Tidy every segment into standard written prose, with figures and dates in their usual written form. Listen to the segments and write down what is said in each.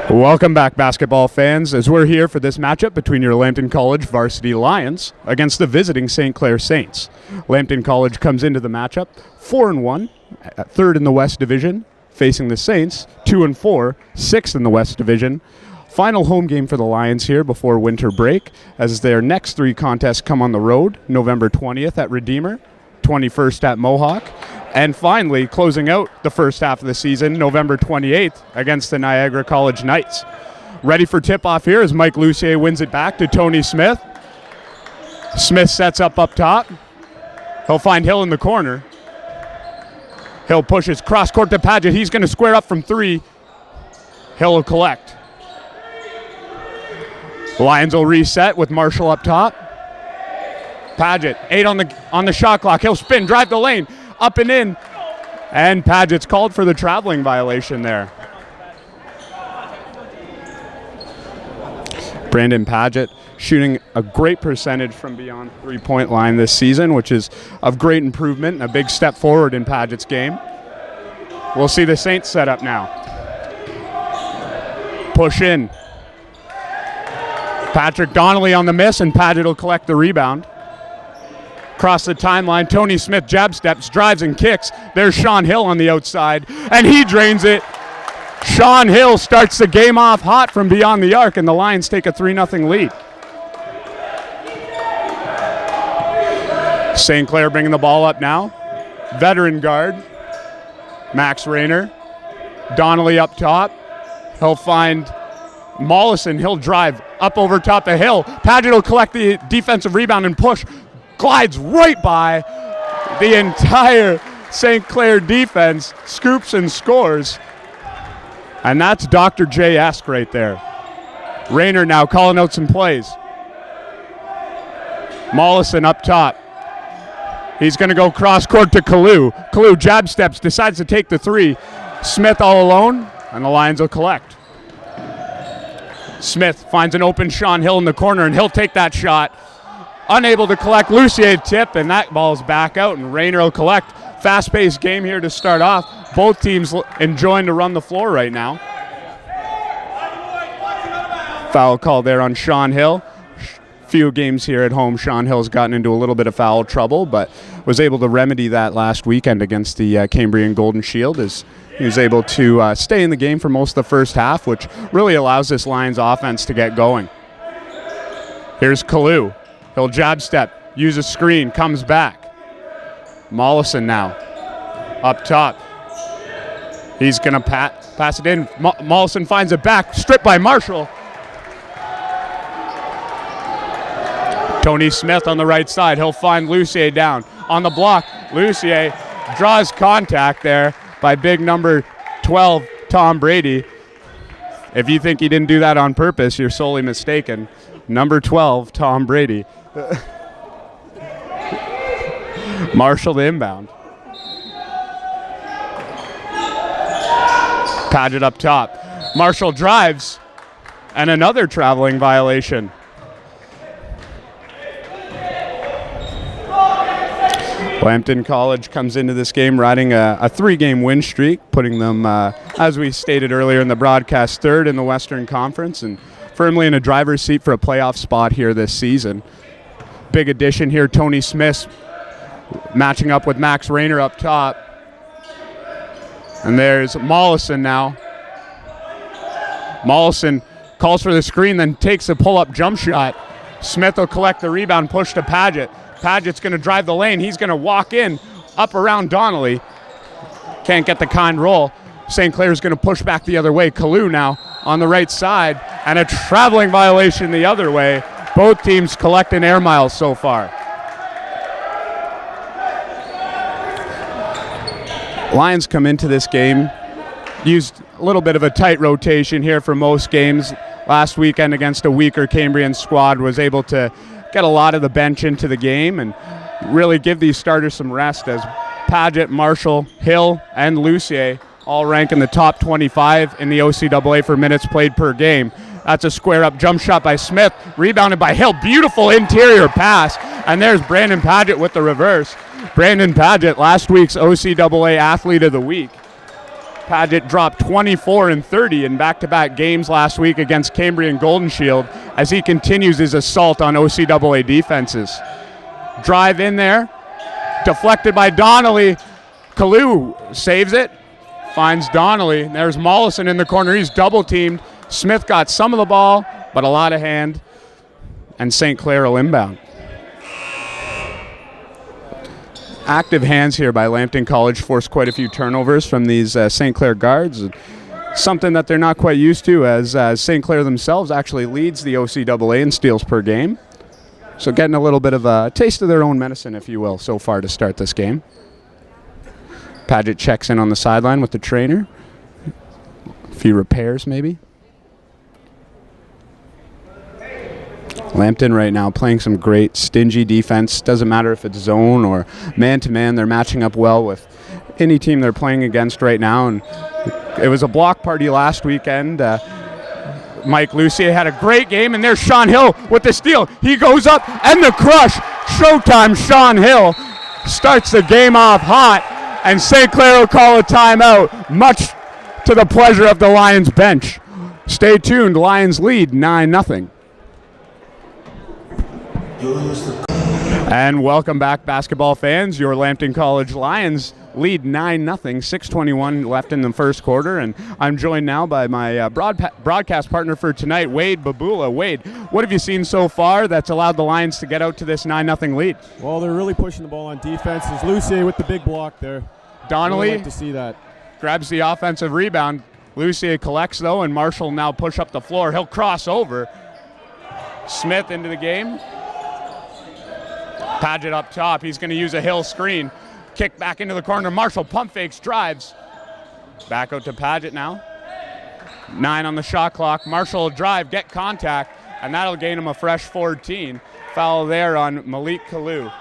Welcome back, basketball fans, as we're here for this matchup between your Lambton College varsity Lions against the visiting St. Clair Saints. Lambton College comes into the matchup 4-1, third in the West Division, facing the Saints 2-4, sixth in the West Division. Final home game for the Lions here before winter break, as their next three contests come on the road, November 20th at Redeemer, 21st at Mohawk, and finally, closing out the first half of the season, November 28th against the Niagara College Knights. Ready for tip-off here as Mike Lucier wins it back to Tony Smith. Smith sets up top. He'll find Hill in the corner. Hill pushes cross-court to Paget. He's going to square up from three. Hill will collect. Lions will reset with Marshall up top. Paget, 8 on the shot clock. He'll spin, drive the lane. Up and in, and Paget's called for the traveling violation there. Brandon Paget shooting a great percentage from beyond three-point line this season, which is of great improvement and a big step forward in Paget's game. We'll see the Saints set up now. Push in. Patrick Donnelly on the miss, and Paget will collect the rebound. Across the timeline, Tony Smith jab steps, drives and kicks. There's Sean Hill on the outside, and he drains it. Sean Hill starts the game off hot from beyond the arc, and the Lions take a 3-0 lead. St. Clair bringing the ball up now. Veteran guard, Max Rayner. Donnelly up top. He'll find Mollison. He'll drive up over top of Hill. Paget will collect the defensive rebound and push. Glides right by the entire St. Clair defense, scoops and scores. And that's Dr. J-esque right there. Rayner now calling out some plays. Mollison up top. He's going to go cross-court to Kalu. Kalu jab steps, decides to take the three. Smith all alone, and the Lions will collect. Smith finds an open Sean Hill in the corner, and he'll take that shot. Unable to collect. Lucier tip, and that ball's back out, and Rayner will collect. Fast-paced game here to start off. Both teams enjoying to run the floor right now. Foul call there on Sean Hill. Few games here at home, Sean Hill's gotten into a little bit of foul trouble, but was able to remedy that last weekend against the Cambrian Golden Shield, as he was able to stay in the game for most of the first half, which really allows this Lions offense to get going. Here's Kalu. He'll jab step, use a screen, comes back. Mollison now, up top. He's going to pass it in. Mollison finds it back, stripped by Marshall. Tony Smith on the right side. He'll find Lucier down. On the block, Lucier draws contact there by big number 12, Tom Brady. If you think he didn't do that on purpose, you're sorely mistaken. Number 12, Tom Brady. Marshall the inbound. Paget up top. Marshall drives, and another traveling violation. Lambton College comes into this game riding a 3-game win streak, putting them, as we stated earlier in the broadcast, third in the Western Conference and firmly in a driver's seat for a playoff spot here this season. Big addition here, Tony Smith matching up with Max Rayner up top. And there's Mollison now. Mollison calls for the screen, then takes a pull-up jump shot. Smith will collect the rebound, push to Paget. Paget's going to drive the lane. He's going to walk in, up around Donnelly. Can't get the kind roll. St. Clair's going to push back the other way. Kalu now on the right side, and a traveling violation the other way. Both teams collecting air miles so far. Lions come into this game, used a little bit of a tight rotation here for most games. Last weekend against a weaker Cambrian squad, was able to get a lot of the bench into the game and really give these starters some rest, as Paget, Marshall, Hill, and Lucier all rank in the top 25 in the OCAA for minutes played per game. That's a square-up jump shot by Smith, rebounded by Hill. Beautiful interior pass, and there's Brandon Paget with the reverse. Brandon Paget, last week's OCAA Athlete of the Week. Paget dropped 24 and 30 in back-to-back games last week against Cambrian Golden Shield as he continues his assault on OCAA defenses. Drive in there, deflected by Donnelly. Kalu saves it, finds Donnelly. There's Mollison in the corner. He's double-teamed. Smith got some of the ball, but a lot of hand, and St. Clair will inbound. Active hands here by Lambton College forced quite a few turnovers from these St. Clair guards. Something that they're not quite used to, as St. Clair themselves actually leads the OCAA in steals per game. So getting a little bit of a taste of their own medicine, if you will, so far to start this game. Paget checks in on the sideline with the trainer. A few repairs maybe. Lambton right now playing some great stingy defense. Doesn't matter if it's zone or man-to-man. They're matching up well with any team they're playing against right now. And it was a block party last weekend. Mike Lucier had a great game, and there's Sean Hill with the steal. He goes up, and the crush. Showtime, Sean Hill starts the game off hot, and St. Clair will call a timeout, much to the pleasure of the Lions bench. Stay tuned. Lions lead 9-0. And welcome back, basketball fans. Your Lambton College Lions lead 9-0, 6:21 left in the first quarter. And I'm joined now by my broadcast partner for tonight, Wade Babula. Wade, what have you seen so far that's allowed the Lions to get out to this 9-0 lead? Well, they're really pushing the ball on defense. It's Lucier with the big block there. Donnelly really like to see that. Grabs the offensive rebound. Lucier collects, though, and Marshall now push up the floor. He'll cross over. Smith into the game. Paget up top. He's going to use a Hill screen. Kick back into the corner. Marshall pump fakes, drives. Back out to Paget now. 9 on the shot clock. Marshall will drive, get contact, and that'll gain him a fresh 14. Foul there on Malik Kalu.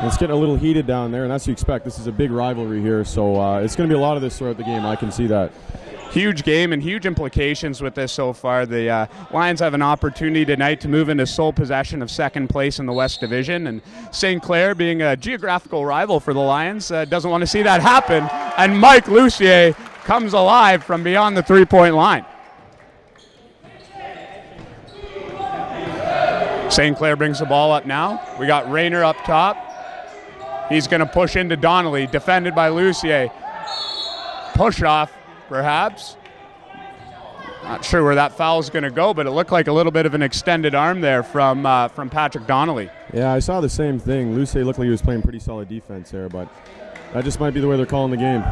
It's getting a little heated down there, and that's what you expect. This is a big rivalry here, so it's going to be a lot of this throughout the game. I can see that. Huge game and huge implications with this so far. The Lions have an opportunity tonight to move into sole possession of second place in the West Division, and St. Clair, being a geographical rival for the Lions, doesn't want to see that happen, and Mike Lucier comes alive from beyond the three-point line. St. Clair brings the ball up now. We got Rayner up top. He's going to push into Donnelly, defended by Lucier. Push off, perhaps. Not sure where that foul is going to go, but it looked like a little bit of an extended arm there from Patrick Donnelly. Yeah, I saw the same thing. Lucier looked like he was playing pretty solid defense there, but that just might be the way they're calling the game.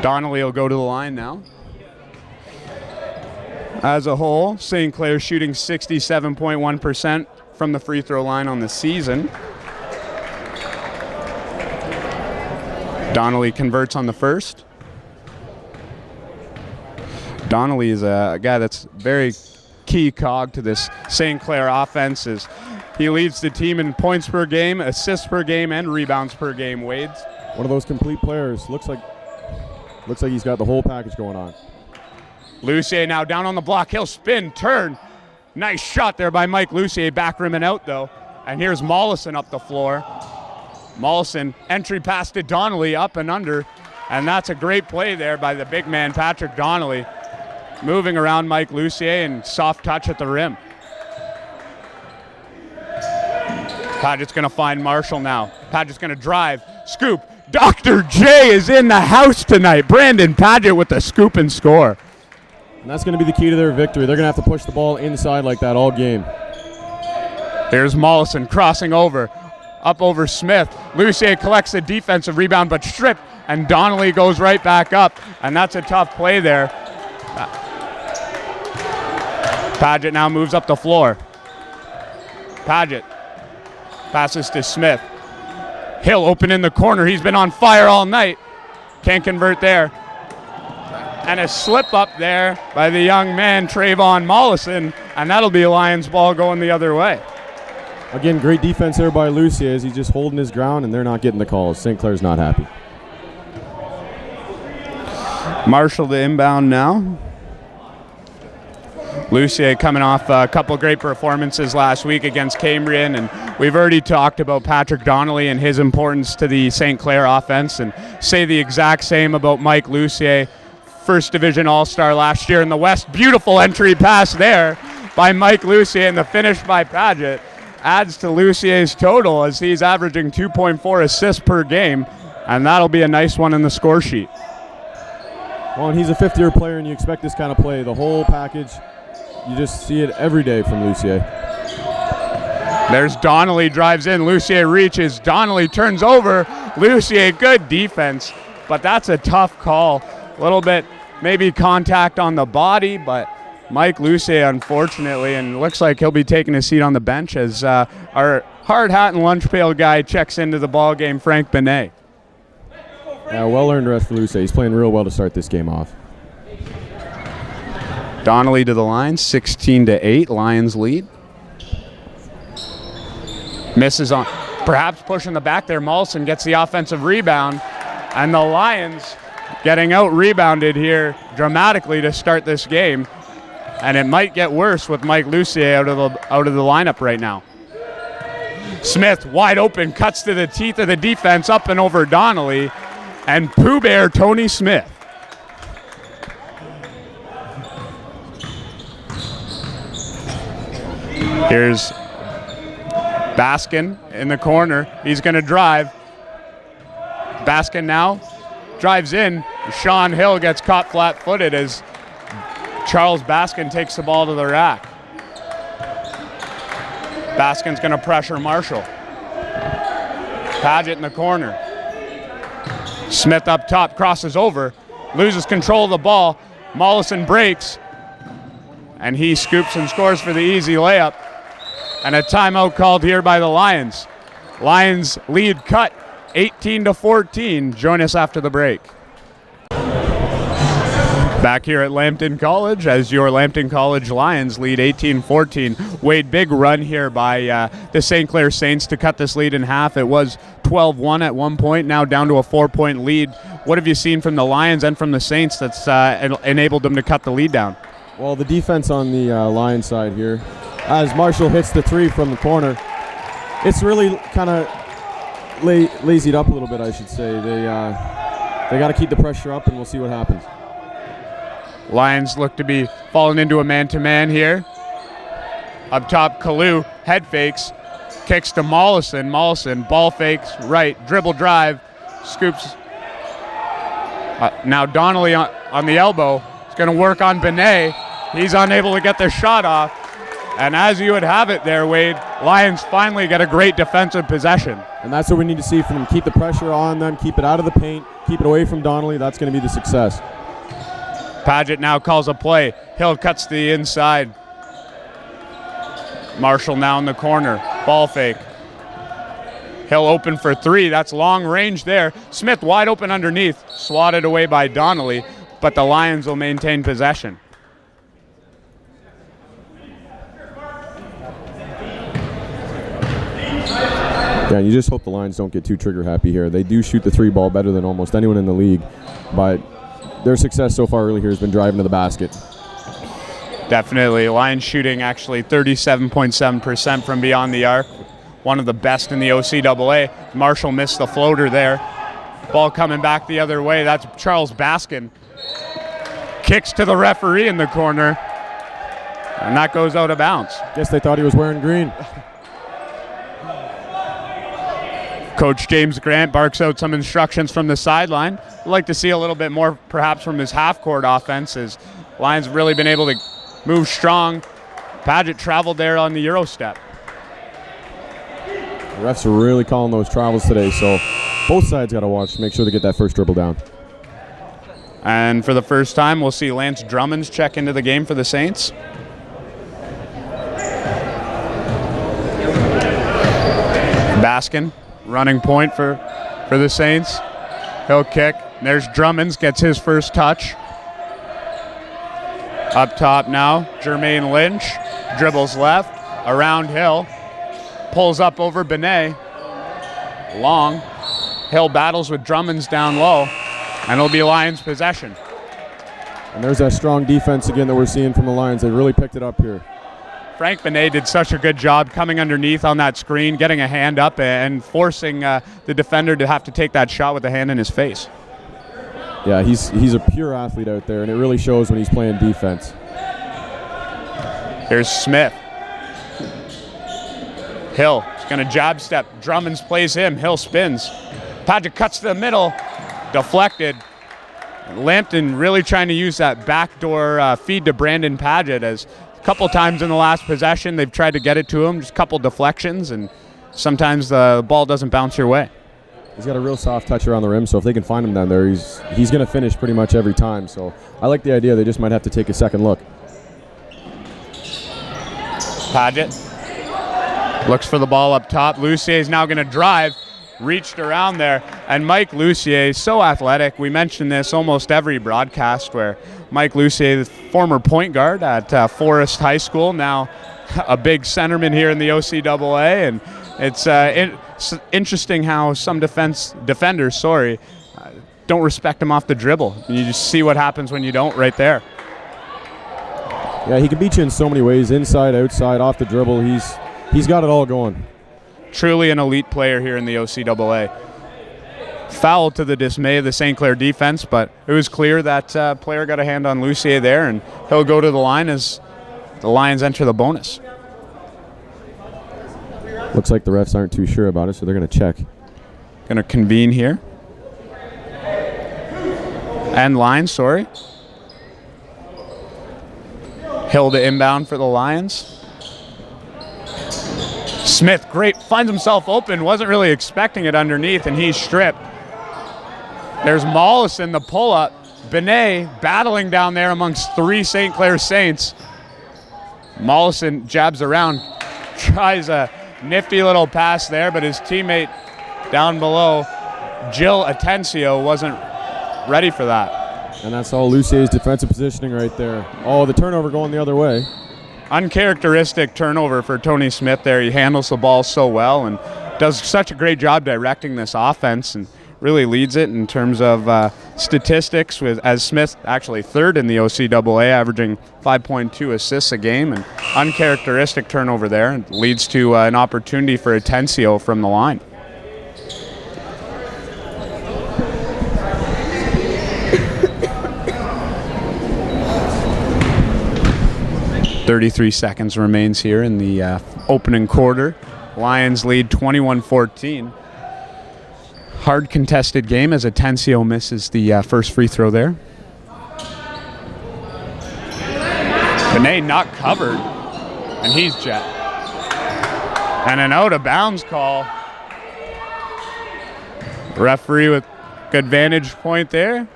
Donnelly will go to the line now. As a whole, St. Clair shooting 67.1% from the free throw line on the season. Donnelly converts on the first. Donnelly is a guy that's very key cog to this St. Clair offense. He leads the team in points per game, assists per game, and rebounds per game. Wade's one of those complete players. Looks like he's got the whole package going on. Lucier now down on the block. He'll spin, turn. Nice shot there by Mike Lucier. Back rimming out, though. And here's Mollison up the floor. Mollison, entry pass to Donnelly, up and under. And that's a great play there by the big man, Patrick Donnelly. Moving around Mike Lucier and soft touch at the rim. Paget's going to find Marshall now. Paget's going to drive, scoop. Dr. J is in the house tonight. Brandon Paget with the scoop and score. And that's going to be the key to their victory. They're going to have to push the ball inside like that all game. Here's Mollison crossing over. Up over Smith. Lucier collects the defensive rebound, but stripped, and Donnelly goes right back up, and that's a tough play there. Paget now moves up the floor. Paget passes to Smith. Hill open in the corner. He's been on fire all night. Can't convert there. And a slip up there by the young man, Trayvon Mollison, and that'll be a Lions ball going the other way. Again, great defense there by Lucier as he's just holding his ground, and they're not getting the calls. St. Clair's not happy. Marshall to inbound now. Lucier coming off a couple great performances last week against Cambrian and We've already talked about Patrick Donnelly and his importance to the St. Clair offense, and say the exact same about Mike Lucier, First Division All-Star last year in the West. Beautiful entry pass there by Mike Lucier, and the finish by Paget adds to Lucier's total as he's averaging 2.4 assists per game, and that'll be a nice one in the score sheet. Well, and he's a fifth-year player, and you expect this kind of play, the whole package. You just see it every day from Lucier. There's Donnelly, drives in, Lucier reaches, Donnelly turns over, Lucier, good defense, but that's a tough call. A little bit maybe contact on the body, but Mike Lucier, unfortunately, and it looks like he'll be taking a seat on the bench as our hard hat and lunch pail guy checks into the ball game, Frank Benet. Yeah, well-earned rest for Lucier. He's playing real well to start this game off. Donnelly to the line, 16-8, Lions lead. Misses on, perhaps pushing the back there. Mollison gets the offensive rebound, and the Lions getting out-rebounded here dramatically to start this game, and it might get worse with Mike Lucier out of the lineup right now. Smith, wide open, cuts to the teeth of the defense, up and over Donnelly, and Pooh Bear Tony Smith. Here's Baskin in the corner. He's going to drive. Baskin now drives in. Sean Hill gets caught flat-footed as Charles Baskin takes the ball to the rack. Baskin's going to pressure Marshall. Paget in the corner. Smith up top, crosses over, loses control of the ball. Mollison breaks, and he scoops and scores for the easy layup. And a timeout called here by the Lions. Lions lead cut 18-14. Join us after the break. Back here at Lambton College as your Lambton College Lions lead 18-14. Wade, big run here by the St. Clair Saints to cut this lead in half. It was 12-1 at one point, now down to a 4-point lead. What have you seen from the Lions and from the Saints that's enabled them to cut the lead down? Well, the defense on the Lions side here, as Marshall hits the three from the corner, it's really kind of lazied up a little bit, I should say. They got to keep the pressure up, and we'll see what happens. Lions look to be falling into a man-to-man here. Up top, Kalu, head fakes, kicks to Mollison. Mollison, ball fakes, right, dribble drive, scoops. Now Donnelly on the elbow. It's going to work on Benet. He's unable to get the shot off. And as you would have it there, Wade, Lions finally get a great defensive possession. And that's what we need to see from them. Keep the pressure on them, keep it out of the paint, keep it away from Donnelly. That's going to be the success. Paget now calls a play. Hill cuts to the inside. Marshall now in the corner. Ball fake. Hill open for three. That's long range there. Smith wide open underneath. Swatted away by Donnelly, but the Lions will maintain possession. Yeah, you just hope the Lions don't get too trigger happy here. They do shoot the three ball better than almost anyone in the league, but their success so far early here has been driving to the basket. Definitely. Lions shooting actually 37.7% from beyond the arc. One of the best in the OCAA. Marshall missed the floater there. Ball coming back the other way. That's Charles Baskin. Kicks to the referee in the corner, and that goes out of bounds. Guess they thought he was wearing green. Coach James Grant barks out some instructions from the sideline. I'd like to see a little bit more perhaps from his half-court offense as Lions have really been able to move strong. Paget traveled there on the Euro step. The refs are really calling those travels today, so both sides got to watch to make sure they get that first dribble down. And for the first time, we'll see Lance Drummonds check into the game for the Saints. Baskin, running point for the Saints. He'll kick. There's Drummonds, gets his first touch. Up top now, Jermaine Lynch. Dribbles left, around Hill. Pulls up over Benet. Long. Hill battles with Drummonds down low. And it'll be Lions possession. And there's that strong defense again that we're seeing from the Lions. They really picked it up here. Frank Benet did such a good job coming underneath on that screen, getting a hand up and forcing the defender to have to take that shot with the hand in his face. Yeah, he's a pure athlete out there, and it really shows when he's playing defense. Here's Smith. Hill is going to jab step. Drummond plays him. Hill spins. Padgett cuts to the middle. Deflected. Lambton really trying to use that backdoor feed to Brandon Padgett, as a couple times in the last possession they've tried to get it to him, just a couple deflections, and sometimes the ball doesn't bounce your way. He's got a real soft touch around the rim, so if they can find him down there, he's going to finish pretty much every time. So I like the idea they just might have to take a second look. Padgett looks for the ball up top. Lucier is now going to drive. Reached around there, and Mike Lucier, so athletic. We mentioned this almost every broadcast, where Mike Lucier, the former point guard at Forest High School, now a big centerman here in the OCAA, and it's interesting how some defenders don't respect him off the dribble. You just see what happens when you don't right there. Yeah, he can beat you in so many ways, inside, outside, off the dribble. He's got it all going. Truly an elite player here in the OCAA. Foul to the dismay of the St. Clair defense, but it was clear that player got a hand on Lucier there, and he'll go to the line as the Lions enter the bonus. Looks like the refs aren't too sure about it, so they're going to check. Going to convene here. And line, sorry. Hill to inbound for the Lions. Smith, great, finds himself open, wasn't really expecting it underneath, and he's stripped. There's Mollison, the pull-up. Benet battling down there amongst three St. Clair Saints. Mollison jabs around, tries a nifty little pass there, but his teammate down below, Jill Atencio, wasn't ready for that. And that's all Lucier's defensive positioning right there. Oh, the turnover going the other way. Uncharacteristic turnover for Tony Smith there. He handles the ball so well and does such a great job directing this offense, and really leads it in terms of statistics, with as Smith actually third in the OCAA, averaging 5.2 assists a game, and uncharacteristic turnover there, and leads to an opportunity for Atencio from the line. .33 seconds remains here in the opening quarter. Lions lead 21-14. Hard contested game as Atencio misses the first free throw there. Benet not covered, and he's jet. And an out of bounds call. Referee with good vantage point there.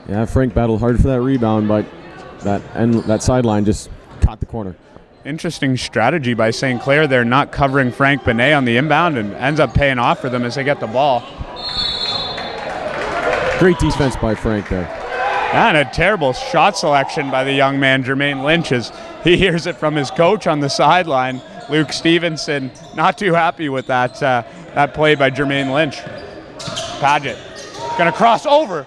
Yeah, Frank battled hard for that rebound, but that sideline just caught the corner. Interesting strategy by St. Clair there, not covering Frank Benet on the inbound, and ends up paying off for them as they get the ball. Great defense by Frank there. And a terrible shot selection by the young man, Jermaine Lynch, as he hears it from his coach on the sideline. Luke Stevenson not too happy with that play by Jermaine Lynch. Padgett gonna cross over.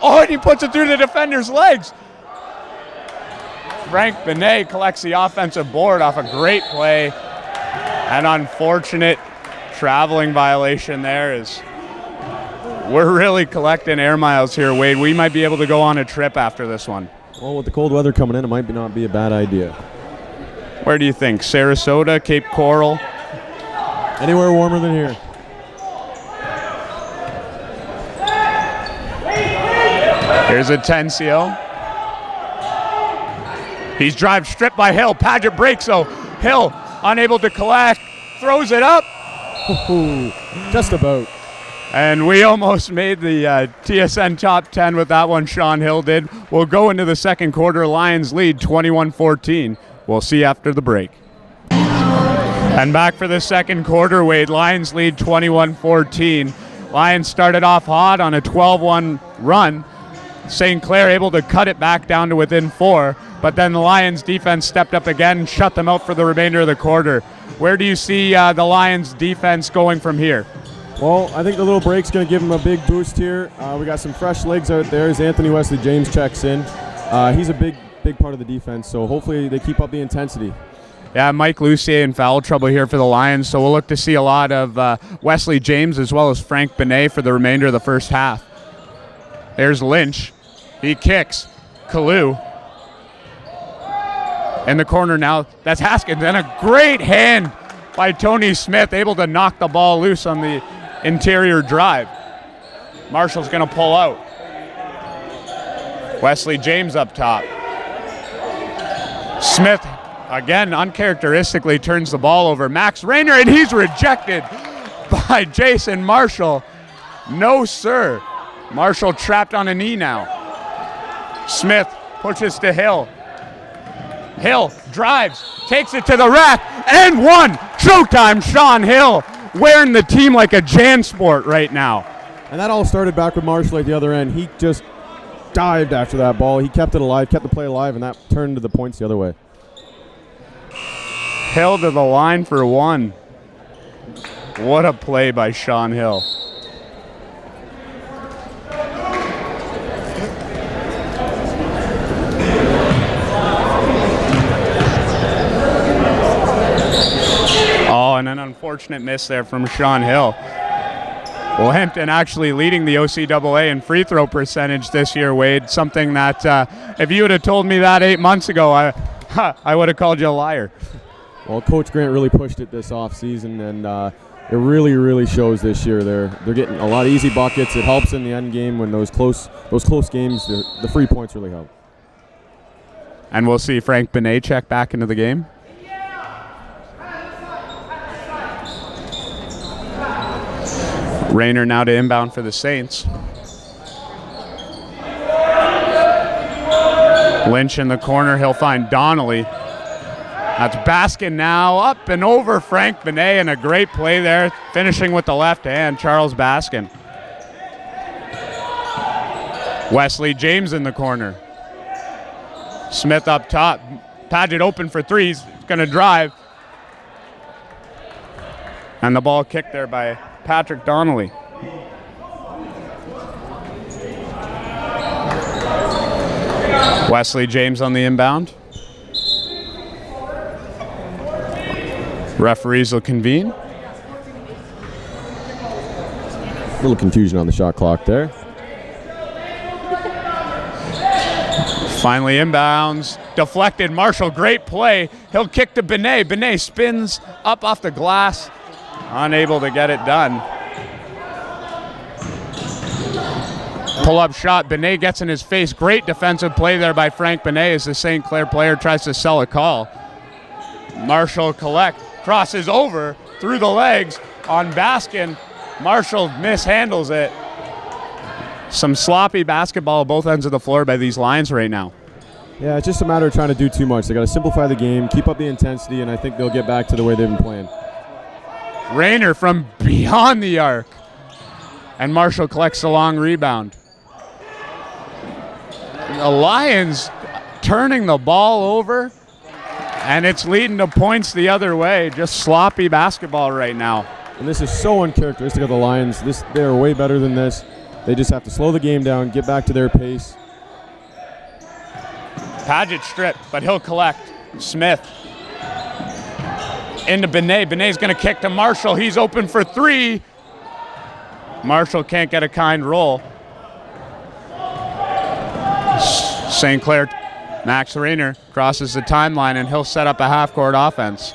Oh, and he puts it through the defender's legs. Frank Benet collects the offensive board off a great play. An unfortunate traveling violation there. Is we're really collecting air miles here, Wade. We might be able to go on a trip after this one. Well, with the cold weather coming in, it might not be a bad idea. Where do you think? Sarasota, Cape Coral? Anywhere warmer than here. Here's Atencio. He's drive stripped by Hill. Padgett breaks, so Hill unable to collect, throws it up. Just about. And we almost made the TSN top 10 with that one. Sean Hill did. We'll go into the second quarter. Lions lead 21-14. We'll see after the break. And back for the second quarter, Wade. Lions lead 21-14. Lions started off hot on a 12-1 run. St. Clair able to cut it back down to within 4, but then the Lions defense stepped up again and shut them out for the remainder of the quarter. Where do you see the Lions defense going from here? Well, I think the little break's going to give them a big boost here. We got some fresh legs out there as Anthony Wesley-James checks in. He's a big part of the defense, so hopefully they keep up the intensity. Yeah, Mike Lucier in foul trouble here for the Lions, so we'll look to see a lot of Wesley James as well as Frank Benet for the remainder of the first half. There's Lynch. He kicks. Kalu. In the corner now, that's Haskins, and a great hand by Tony Smith, able to knock the ball loose on the interior drive. Marshall's going to pull out. Wesley James up top. Smith, again, uncharacteristically turns the ball over. Max Rayner, and he's rejected by Jason Marshall. No, sir. Marshall trapped on a knee now. Smith pushes to Hill. Hill drives, takes it to the rack, and one. Showtime, Sean Hill, wearing the team like a JanSport right now. And that all started back with Marshall at the other end. He just dived after that ball. He kept it alive, kept the play alive, and that turned to the points the other way. Hill to the line for one. What a play by Sean Hill. Oh, and an unfortunate miss there from Sean Hill. Lambton actually leading the OCAA in free throw percentage this year, Wade. Something that if you would have told me that 8 months ago, I would have called you a liar. Well, Coach Grant really pushed it this offseason, and it really shows this year. They're getting a lot of easy buckets. It helps in the end game when those close games, the free points really help. And we'll see Frank Benet check back into the game. Rayner now to inbound for the Saints. Lynch in the corner. He'll find Donnelly. That's Baskin now up and over Frank Benet, and a great play there, finishing with the left hand, Charles Baskin. Wesley James in the corner. Smith up top. Paget open for three. He's going to drive. And the ball kicked there by Patrick Donnelly. Wesley James on the inbound. Referees will convene. A little confusion on the shot clock there. Finally inbounds. Deflected. Marshall, great play. He'll kick to Benet. Benet spins up off the glass. Unable to get it done. Pull-up shot. Benet gets in his face. Great defensive play there by Frank Benet as the St. Clair player tries to sell a call. Marshall collect. Crosses over through the legs on Baskin. Marshall mishandles it. Some sloppy basketball both ends of the floor by these Lions right now. Yeah, it's just a matter of trying to do too much. They got to simplify the game, keep up the intensity, and I think they'll get back to the way they've been playing. Rayner from beyond the arc. And Marshall collects the long rebound. The Lions turning the ball over, and it's leading to points the other way. Just sloppy basketball right now. And this is so uncharacteristic of the Lions. They're way better than this. They just have to slow the game down, get back to their pace. Paget stripped, but he'll collect. Smith into Benet. Benet's going to kick to Marshall. He's open for three. Marshall can't get a kind roll. St. Clair, Max Rayner crosses the timeline, and he'll set up a half-court offense.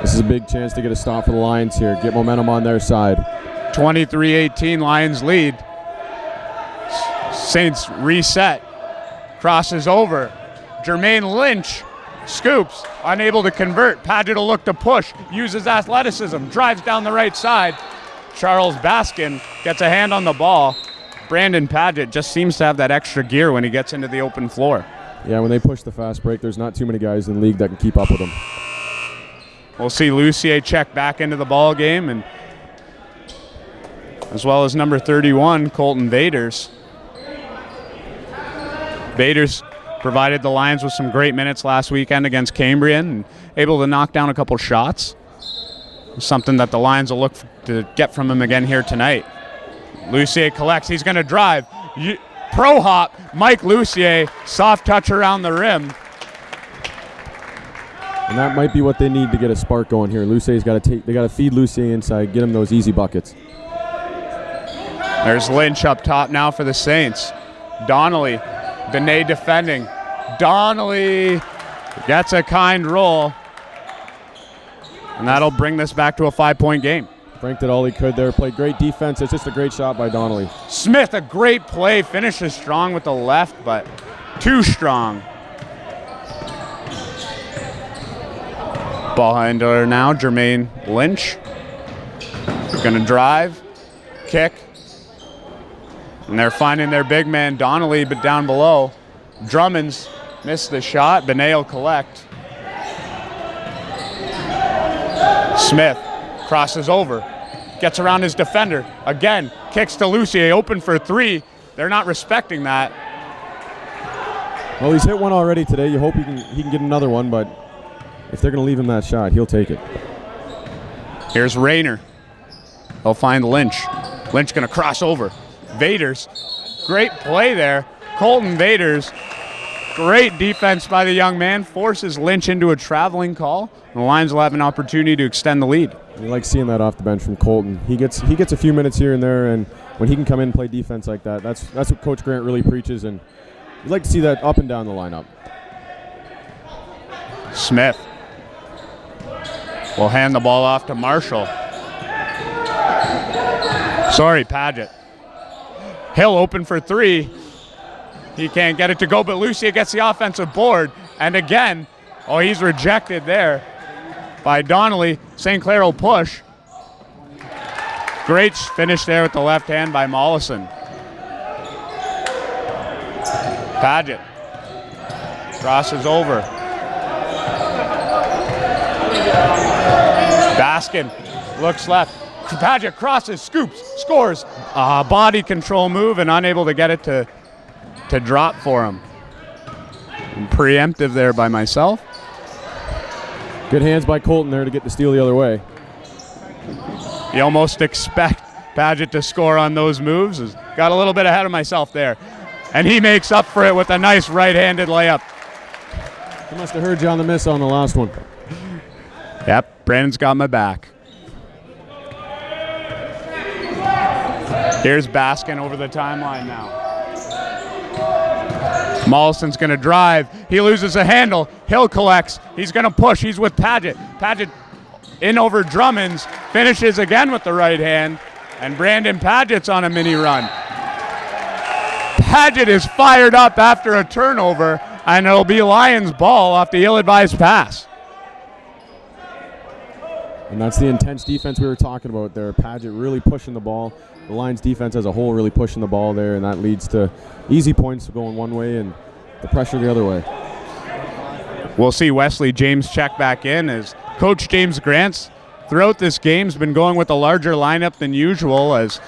This is a big chance to get a stop for the Lions here, get momentum on their side. 23-18, Lions lead. Saints reset. Crosses over. Jermaine Lynch scoops, unable to convert. Paget will look to push, uses athleticism, drives down the right side. Charles Baskin gets a hand on the ball. Brandon Paget just seems to have that extra gear when he gets into the open floor. Yeah, when they push the fast break, there's not too many guys in the league that can keep up with them. We'll see Lucier check back into the ball game, and as well as number 31, Colton Vaders. Vaders provided the Lions with some great minutes last weekend against Cambrian and able to knock down a couple shots. Something that the Lions will look to get from him again here tonight. Lucier collects. He's going to drive. Pro hop. Mike Lucier. Soft touch around the rim. And that might be what they need to get a spark going here. Lucier's got to they got to feed Lucier inside, get him those easy buckets. There's Lynch up top now for the Saints. Donnelly, Benet defending. Donnelly gets a kind roll. And that'll bring this back to a 5-point game. Frank did all he could there, played great defense. It's just a great shot by Donnelly. Smith, a great play, finishes strong with the left, but too strong. Ball handler now, Jermaine Lynch. Gonna drive, kick. And they're finding their big man, Donnelly, but down below. Drummond's missed the shot. Benet will collect. Smith crosses over, gets around his defender. Again, kicks to Lucier, open for three. They're not respecting that. Well, he's hit one already today. You hope he can get another one, but if they're going to leave him that shot, he'll take it. Here's Rayner. He'll find Lynch. Lynch going to cross over. Vaders, great play there. Colton Vaders, great defense by the young man, forces Lynch into a traveling call. And the Lions will have an opportunity to extend the lead. You like seeing that off the bench from Colton. He gets a few minutes here and there, and when he can come in and play defense like that, that's what Coach Grant really preaches, and you'd like to see that up and down the lineup. Smith will hand the ball off to Marshall. Sorry, Paget. Hill open for three. He can't get it to go, but Lucia gets the offensive board. And again, he's rejected there by Donnelly. St. Clair will push. Great finish there with the left hand by Mollison. Paget crosses over. Baskin looks left. Paget crosses, scoops, scores. Body control move and unable to get it to drop for him. And preemptive there by myself. Good hands by Colton there to get the steal the other way. You almost expect Paget to score on those moves. Got a little bit ahead of myself there. And he makes up for it with a nice right-handed layup. He must have heard you on the miss on the last one. Yep, Brandon's got my back. Here's Baskin over the timeline now. Mollison's going to drive. He loses a handle. Hill collects. He's going to push. He's with Paget. Paget in over Drummonds. Finishes again with the right hand. And Brandon Paget's on a mini run. Paget is fired up after a turnover, and it'll be Lions ball off the ill-advised pass. And that's the intense defense we were talking about there. Paget really pushing the ball. The Lions defense as a whole really pushing the ball there, and that leads to easy points going one way and the pressure the other way. We'll see Wesley James check back in as Coach James Grant throughout this game has been going with a larger lineup than usual, as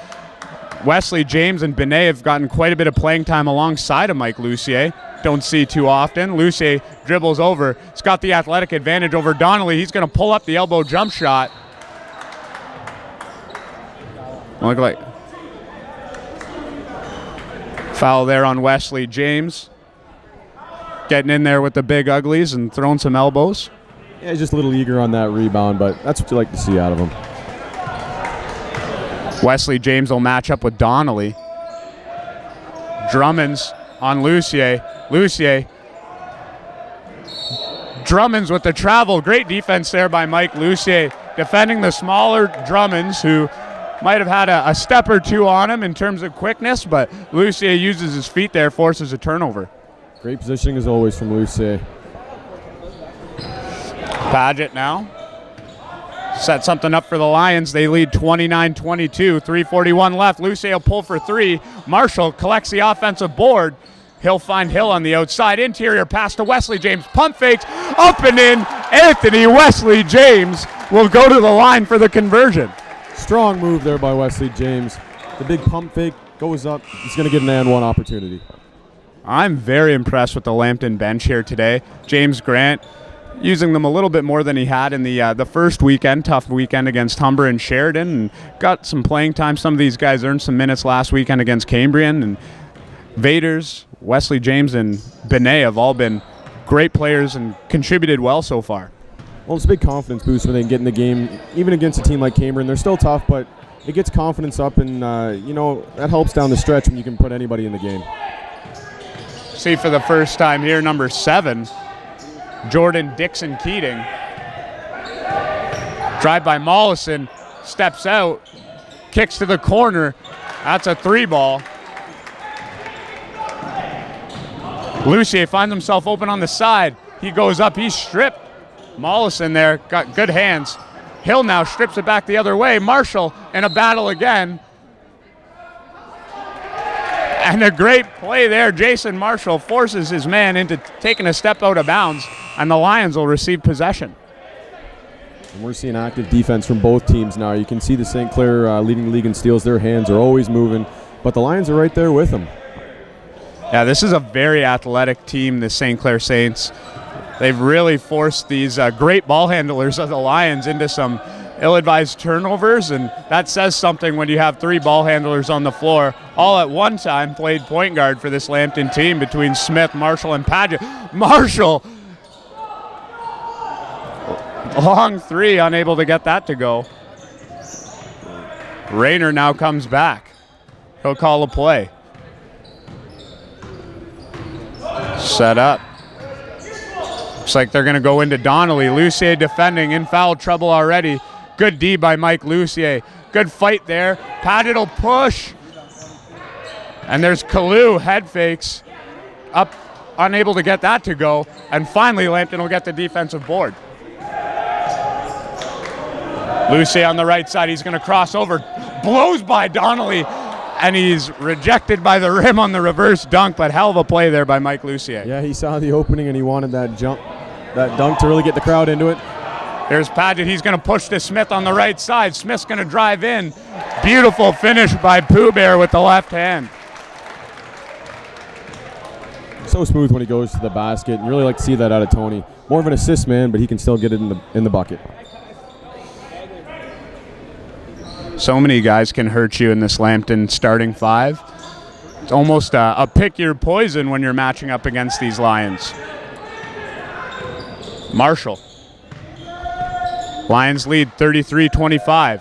Wesley James and Benet have gotten quite a bit of playing time alongside of Mike Lucier. Don't see too often. Lucier dribbles over. He's got the athletic advantage over Donnelly. He's going to pull up the elbow jump shot. Look like foul there on Wesley James. Getting in there with the big uglies and throwing some elbows. Yeah, he's just a little eager on that rebound, but that's what you like to see out of him. Wesley James will match up with Donnelly. Drummonds on Lucier. Lucier. Drummonds with the travel. Great defense there by Mike Lucier, defending the smaller Drummonds, who might have had a step or two on him in terms of quickness, but Lucier uses his feet there, forces a turnover. Great positioning as always from Lucier. Paget now set something up for the Lions. They lead 29-22, 3:41 left. Lucier will pull for three. Marshall collects the offensive board. He'll find Hill on the outside. Interior pass to Wesley James. Pump fakes, up and in. Anthony Wesley James will go to the line for the conversion. Strong move there by Wesley James. The big pump fake goes up. He's going to get an and one opportunity. I'm very impressed with the Lambton bench here today. James Grant using them a little bit more than he had in the first weekend, tough weekend against Humber and Sheridan, and got some playing time. Some of these guys earned some minutes last weekend against Cambrian, and Vaders, Wesley James, and Benet have all been great players and contributed well so far. Well, it's a big confidence boost when they get in the game, even against a team like Cambridge. They're still tough, but it gets confidence up, and that helps down the stretch when you can put anybody in the game. See for the first time here, number 7, Jordan Dixon Keating. Drive by Mollison, steps out, kicks to the corner. That's a 3 ball. Lucier finds himself open on the side. He goes up, he's stripped. Mollison there, got good hands. Hill now strips it back the other way. Marshall in a battle again. And a great play there. Jason Marshall forces his man into taking a step out of bounds, and the Lions will receive possession. And we're seeing active defense from both teams now. You can see the St. Clair leading the league in steals. Their hands are always moving, but the Lions are right there with them. Yeah, this is a very athletic team, the St. Clair Saints. They've really forced these great ball handlers of the Lions into some ill-advised turnovers, and that says something when you have 3 ball handlers on the floor. All at one time played point guard for this Lambton team between Smith, Marshall, and Padgett. Marshall! Long 3, unable to get that to go. Rayner now comes back. He'll call a play. Set up. Looks like they're going to go into Donnelly. Lucier defending, in foul trouble already. Good D by Mike Lucier. Good fight there. Padgett will push. And there's Kalu, head fakes. Up, unable to get that to go. And finally, Lambton will get the defensive board. Lucier on the right side. He's going to cross over. Blows by Donnelly. And he's rejected by the rim on the reverse dunk, but hell of a play there by Mike Lucier. Yeah, he saw the opening and he wanted that dunk to really get the crowd into it. There's Padgett. He's going to push to Smith on the right side. Smith's going to drive in. Beautiful finish by Pooh Bear with the left hand. So smooth when he goes to the basket. You really like to see that out of Tony. More of an assist man, but he can still get it in the bucket. So many guys can hurt you in this Lambton starting 5. It's almost a pick your poison when you're matching up against these Lions. Marshall. Lions lead 33-25.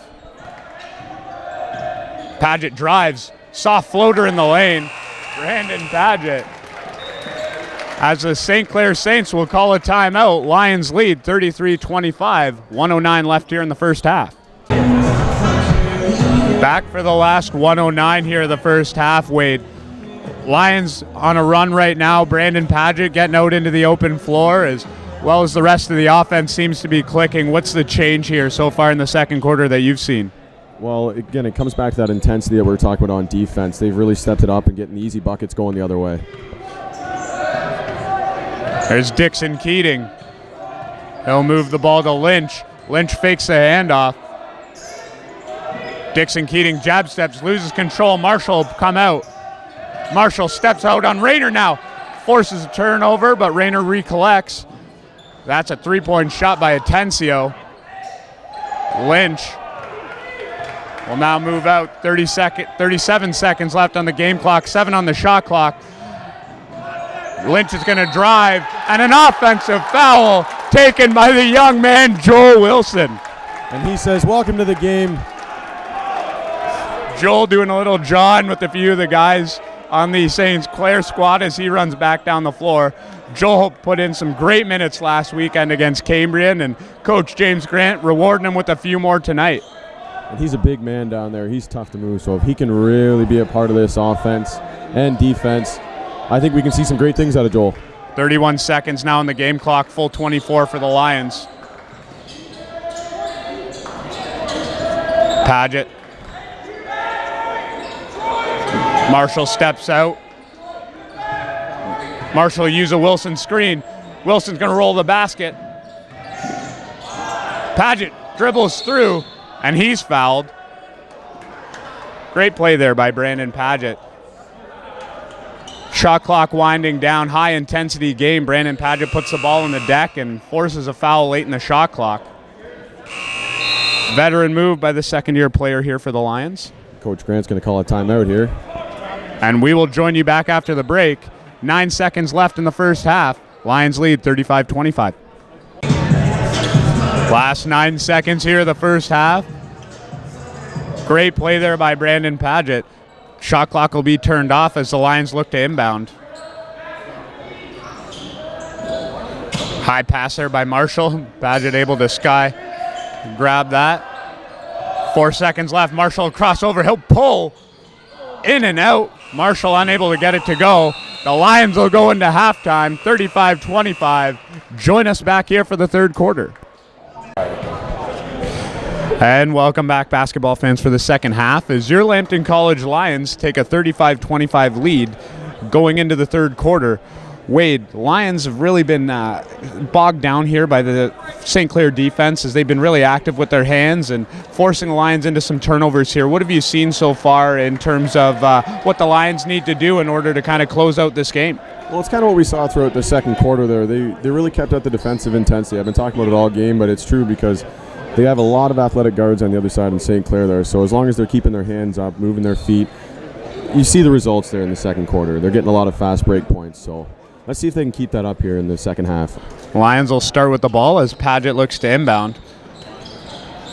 Padgett drives. Soft floater in the lane. Brandon Padgett. As the St. Clair Saints will call a timeout, Lions lead 33-25. 109 left here in the first half. Back for the last 109 here of the first half, Wade. Lions on a run right now. Brandon Padgett getting out into the open floor as well as the rest of the offense seems to be clicking. What's the change here so far in the second quarter that you've seen? Well, again, it comes back to that intensity that we were talking about on defense. They've really stepped it up and getting the easy buckets going the other way. There's Dixon Keating. He'll move the ball to Lynch. Lynch fakes the handoff. Dixon Keating jab steps, loses control. Marshall come out. Marshall steps out on Rayner now. Forces a turnover, but Rayner recollects. That's a 3-point shot by Atencio. Lynch will now move out. 37 seconds left on the game clock, 7 on the shot clock. Lynch is going to drive, and an offensive foul taken by the young man, Joel Wilson. And he says, welcome to the game. Joel doing a little John with a few of the guys on the St. Clair squad as he runs back down the floor. Joel put in some great minutes last weekend against Cambrian, and Coach James Grant rewarding him with a few more tonight. And he's a big man down there. He's tough to move, so if he can really be a part of this offense and defense, I think we can see some great things out of Joel. 31 seconds now on the game clock, full 24 for the Lions. Padgett. Marshall steps out. Marshall use a Wilson screen. Wilson's going to roll the basket. Padgett dribbles through, and he's fouled. Great play there by Brandon Padgett. Shot clock winding down, high intensity game. Brandon Padgett puts the ball on the deck and forces a foul late in the shot clock. Veteran move by the second-year player here for the Lions. Coach Grant's going to call a timeout here. And we will join you back after the break. 9 seconds left in the first half. Lions lead 35-25. Last 9 seconds here of the first half. Great play there by Brandon Paget. Shot clock will be turned off as the Lions look to inbound. High pass there by Marshall. Paget able to grab that. 4 seconds left. Marshall crossover. He'll pull in and out. Marshall unable to get it to go. The Lions will go into halftime, 35-25. Join us back here for the third quarter. And welcome back, basketball fans, for the second half as your Lambton College Lions take a 35-25 lead going into the third quarter. Wade, Lions have really been bogged down here by the St. Clair defense as they've been really active with their hands and forcing the Lions into some turnovers here. What have you seen so far in terms of what the Lions need to do in order to kind of close out this game? Well, it's kind of what we saw throughout the second quarter there. They really kept up the defensive intensity. I've been talking about it all game, but it's true because they have a lot of athletic guards on the other side in St. Clair there. So as long as they're keeping their hands up, moving their feet, you see the results there in the second quarter. They're getting a lot of fast break points. So let's see if they can keep that up here in the second half. Lions will start with the ball as Paget looks to inbound.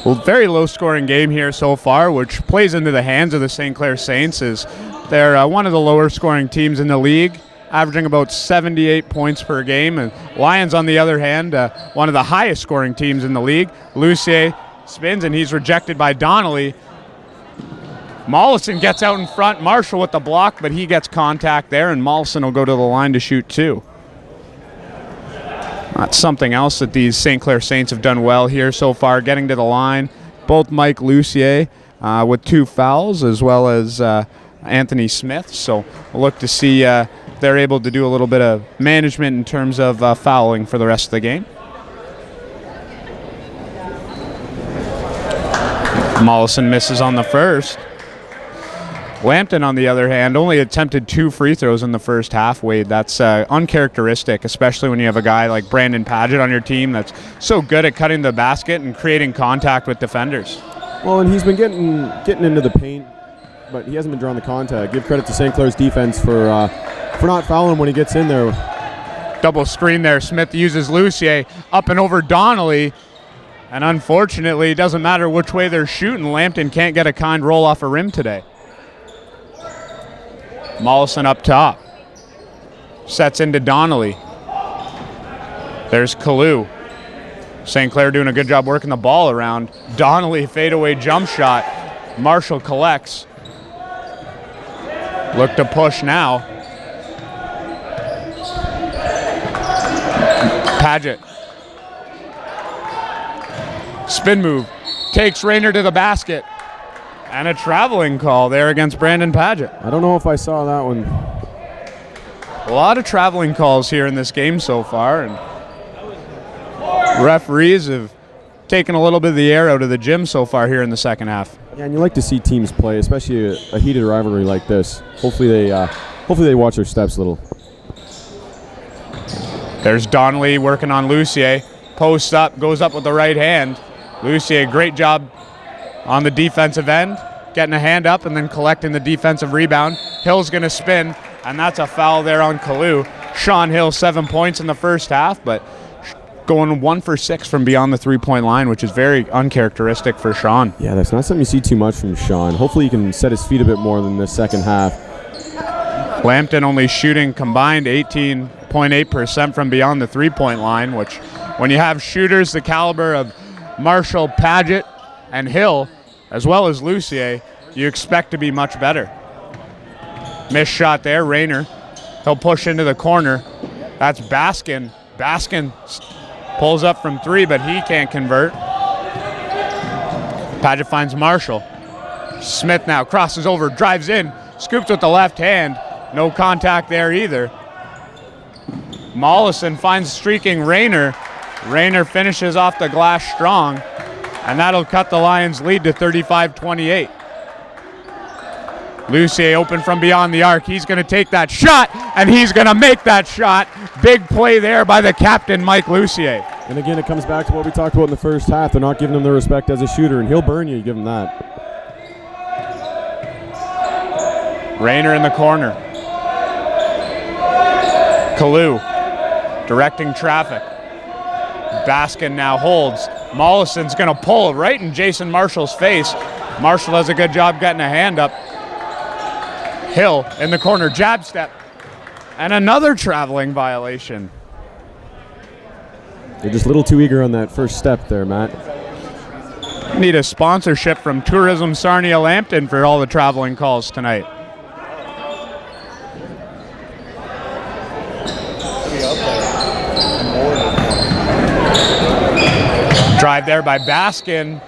Well, very low-scoring game here so far, which plays into the hands of the St. Clair Saints as they're one of the lower-scoring teams in the league, averaging about 78 points per game. And Lions, on the other hand, one of the highest-scoring teams in the league. Lucier spins, and he's rejected by Donnelly. Mollison gets out in front. Marshall with the block, but he gets contact there, and Mollison will go to the line to shoot two. That's something else that these St. Clair Saints have done well here so far, getting to the line. Both Mike Lucier with 2 fouls, as well as Anthony Smith. So we'll look to see they're able to do a little bit of management in terms of fouling for the rest of the game. Mollison misses on the first. Lambton, on the other hand, only attempted 2 free throws in the first half, Wade. That's uncharacteristic, especially when you have a guy like Brandon Paget on your team that's so good at cutting the basket and creating contact with defenders. Well, and he's been getting into the paint, but he hasn't been drawing the contact. Give credit to St. Clair's defense for not fouling when he gets in there. Double screen there. Smith uses Lucier up and over Donnelly. And unfortunately, it doesn't matter which way they're shooting. Lambton can't get a kind roll off a rim today. Mollison up top. Sets into Donnelly. There's Kalu. St. Clair doing a good job working the ball around. Donnelly fadeaway jump shot. Marshall collects. Look to push now. Paget. Spin move. Takes Rayner to the basket. And a traveling call there against Brandon Paget. I don't know if I saw that one. A lot of traveling calls here in this game so far, and referees have taken a little bit of the air out of the gym so far here in the second half. Yeah, and you like to see teams play, especially a heated rivalry like this. Hopefully they watch their steps a little. There's Donnelly working on Lucier. Posts up, goes up with the right hand. Lucier, great job on the defensive end, getting a hand up and then collecting the defensive rebound. Hill's going to spin, and that's a foul there on Kalu. Sean Hill, 7 points in the first half, but going 1 for 6 from beyond the three-point line, which is very uncharacteristic for Sean. Yeah, that's not something you see too much from Sean. Hopefully he can set his feet a bit more than the second half. Lambton only shooting combined 18.8% from beyond the three-point line, which when you have shooters the caliber of Marshall, Paget, and Hill, as well as Lucier, you expect to be much better. Missed shot there, Rayner. He'll push into the corner. That's Baskin. Baskin pulls up from 3, but he can't convert. Paget finds Marshall. Smith now crosses over, drives in, scoops with the left hand. No contact there either. Mollison finds streaking Rayner. Rayner finishes off the glass strong, and that'll cut the Lions' lead to 35-28. Lucier open from beyond the arc. He's going to take that shot, and he's going to make that shot. Big play there by the captain, Mike Lucier. And again, it comes back to what we talked about in the first half. They're not giving him the respect as a shooter, and he'll burn you give him that. Rayner in the corner. Kalu directing traffic. Baskin now holds. Mollison's going to pull right in Jason Marshall's face. Marshall does a good job getting a hand up. Hill in the corner, jab step. And another traveling violation. They're just a little too eager on that first step there, Matt. Need a sponsorship from Tourism Sarnia Lambton for all the traveling calls tonight. Drive there by Baskin.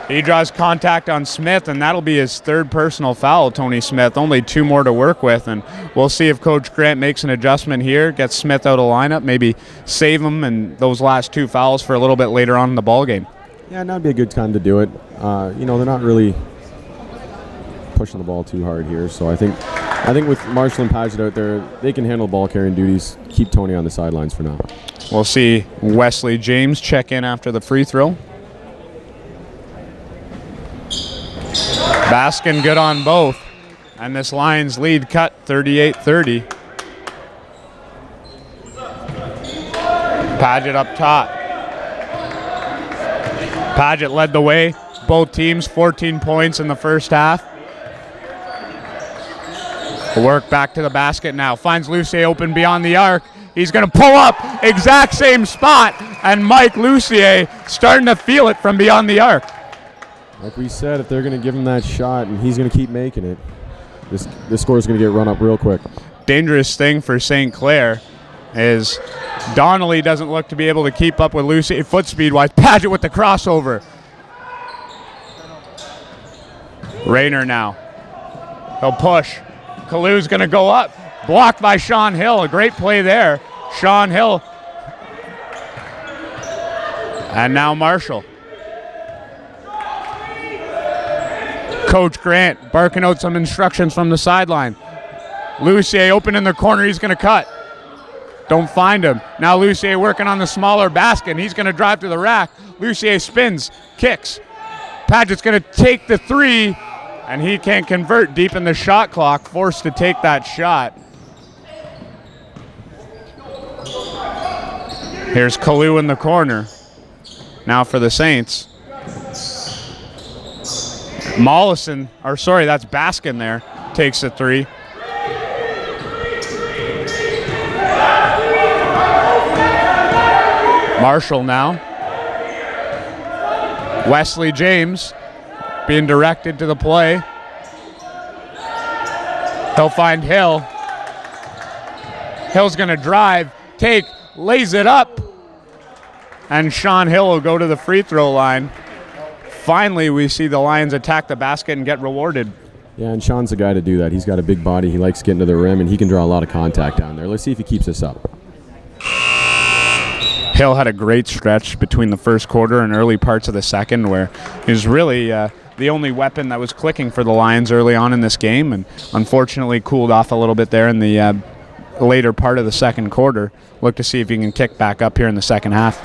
He draws contact on Smith, and that'll be his third personal foul, Tony Smith. Only 2 more to work with, and we'll see if Coach Grant makes an adjustment here, gets Smith out of lineup, maybe save him and those last 2 fouls for a little bit later on in the ballgame. Yeah, that'd be a good time to do it. They're not really pushing the ball too hard here, so I think with Marshall and Paget out there, they can handle ball carrying duties. Keep Tony on the sidelines for now. We'll see Wesley James check in after the free throw. Baskin good on both, and this Lions lead cut 38-30. Paget up top. Paget led the way. Both teams 14 points in the first half. Work back to the basket now. Finds Lucier open beyond the arc. He's going to pull up, exact same spot, and Mike Lucier starting to feel it from beyond the arc. Like we said, if they're going to give him that shot and he's going to keep making it, this score is going to get run up real quick. Dangerous thing for St. Clair is Donnelly doesn't look to be able to keep up with Lucier foot speed-wise. Paget with the crossover. Rayner now. He'll push. Kalu's going to go up. Blocked by Sean Hill. A great play there. Sean Hill. And now Marshall. Coach Grant barking out some instructions from the sideline. Lucier open in the corner. He's going to cut. Don't find him. Now Lucier working on the smaller basket. And he's going to drive to the rack. Lucier spins, kicks. Paget's going to take the 3, and he can't convert deep in the shot clock. Forced to take that shot. Here's Kalu in the corner. Now for the Saints. Mollison, or sorry, that's Baskin there, takes the 3. Marshall now. Wesley James being directed to the play. He'll find Hill. Hill's going to drive, take, lays it up, and Sean Hill will go to the free throw line. Finally, we see the Lions attack the basket and get rewarded. Yeah, and Sean's the guy to do that. He's got a big body. He likes getting to the rim, and he can draw a lot of contact down there. Let's see if he keeps this up. Hill had a great stretch between the first quarter and early parts of the second where he was really the only weapon that was clicking for the Lions early on in this game, and unfortunately cooled off a little bit there in the later part of the second quarter. Look to see if he can kick back up here in the second half.